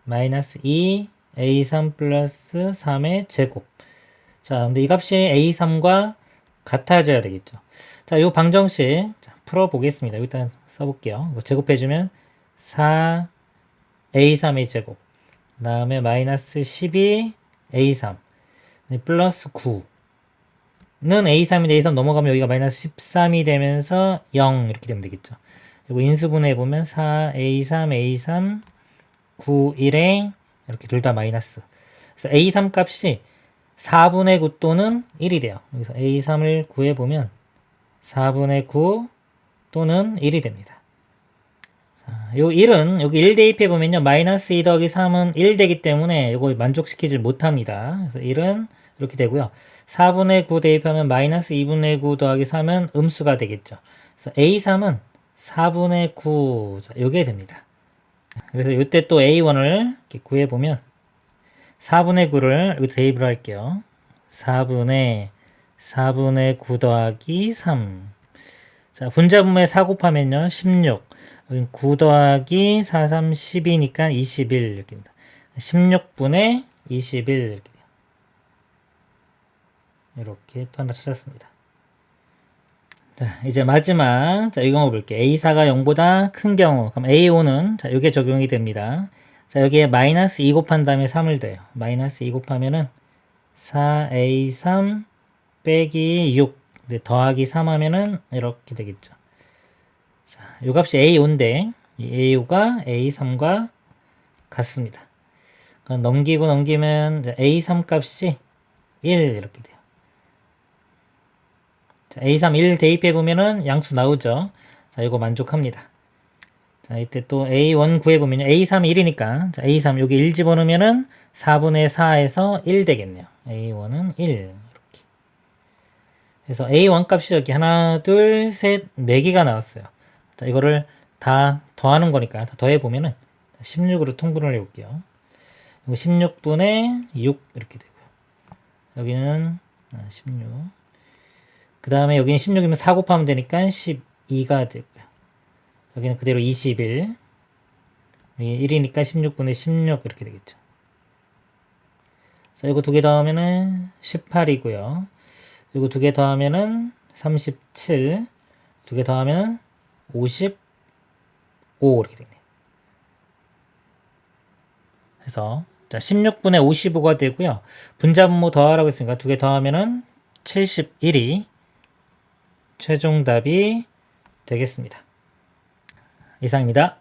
S1: 마이너스 2 A3 플러스 3의 제곱. 자, 근데 이 값이 A3과 같아져야 되겠죠. 자, 요 방정식 풀어보겠습니다. 일단 써볼게요. 이거 제곱해주면 4 A3의 제곱. 그 다음에 마이너스 12 A3 플러스 9는 A3인데 A3 넘어가면 여기가 마이너스 13이 되면서 0 이렇게 되면 되겠죠. 그리고 인수분해 보면 4 A3 A3 9 1에 이렇게 둘 다 마이너스. 그래서 A3 값이 4분의 9 또는 1이 돼요. 여기서 A3을 구해보면 4분의 9 또는 1이 됩니다. 자, 요 1은 여기 1 대입해보면요. 마이너스 2 더하기 3은 1 되기 때문에 이걸 만족시키지 못합니다. 그래서 1은 이렇게 되고요. 4분의 9 대입하면 마이너스 2분의 9 더하기 3은 음수가 되겠죠. 그래서 A3은 4분의 9, 자, 요게 됩니다. 그래서 이때 또 A1을 이렇게 구해보면 4분의 9를 여기 대입을 할게요. 4분의 9 더하기 3. 자, 분자분모에 4 곱하면요. 16. 여기 9 더하기 4, 3, 10이니까 21 이렇게 됩니다. 16분의 21 이렇게 돼요. 이렇게 또 하나 찾았습니다. 자, 이제 마지막, 자, 이 경우 볼게요. A4가 0보다 큰 경우. 그럼 A5는, 자, 이게 적용이 됩니다. 자, 여기에 마이너스 2 곱한 다음에 3을 더해요. 마이너스 2 곱하면은 4A3 빼기 6. 더하기 3 하면은 이렇게 되겠죠. 자, 요 값이 A5인데, 이 A5가 A3과 같습니다. 그럼 넘기면 A3 값이 1 이렇게 돼요. 자, A3 1 대입해보면은 양수 나오죠. 자, 이거 만족합니다. 자, 이때 또 A1 구해보면요. A3 1이니까. 자, A3 여기 1 집어넣으면은 4분의 4에서 1 되겠네요. A1은 1. 이렇게. 그래서 A1 값이 여기 하나, 둘, 셋, 4개가 나왔어요. 자, 이거를 다 더하는 거니까 다 더해보면은 16으로 통분을 해볼게요. 16분의 6 이렇게 되고요. 여기는 16. 그 다음에 여기는 16이면 4 곱하면 되니까 12가 되고요. 여기는 그대로 21. 1이니까 16분의 16 이렇게 되겠죠. 자, 이거 두 개 더하면은 18이고요. 이거 두 개 더하면은 37. 두 개 더하면은 55 이렇게 되네요. 그래서 자, 16분의 55가 되고요. 분자분모 더하라고 했으니까 두 개 더하면은 71이 최종 답이 되겠습니다. 이상입니다.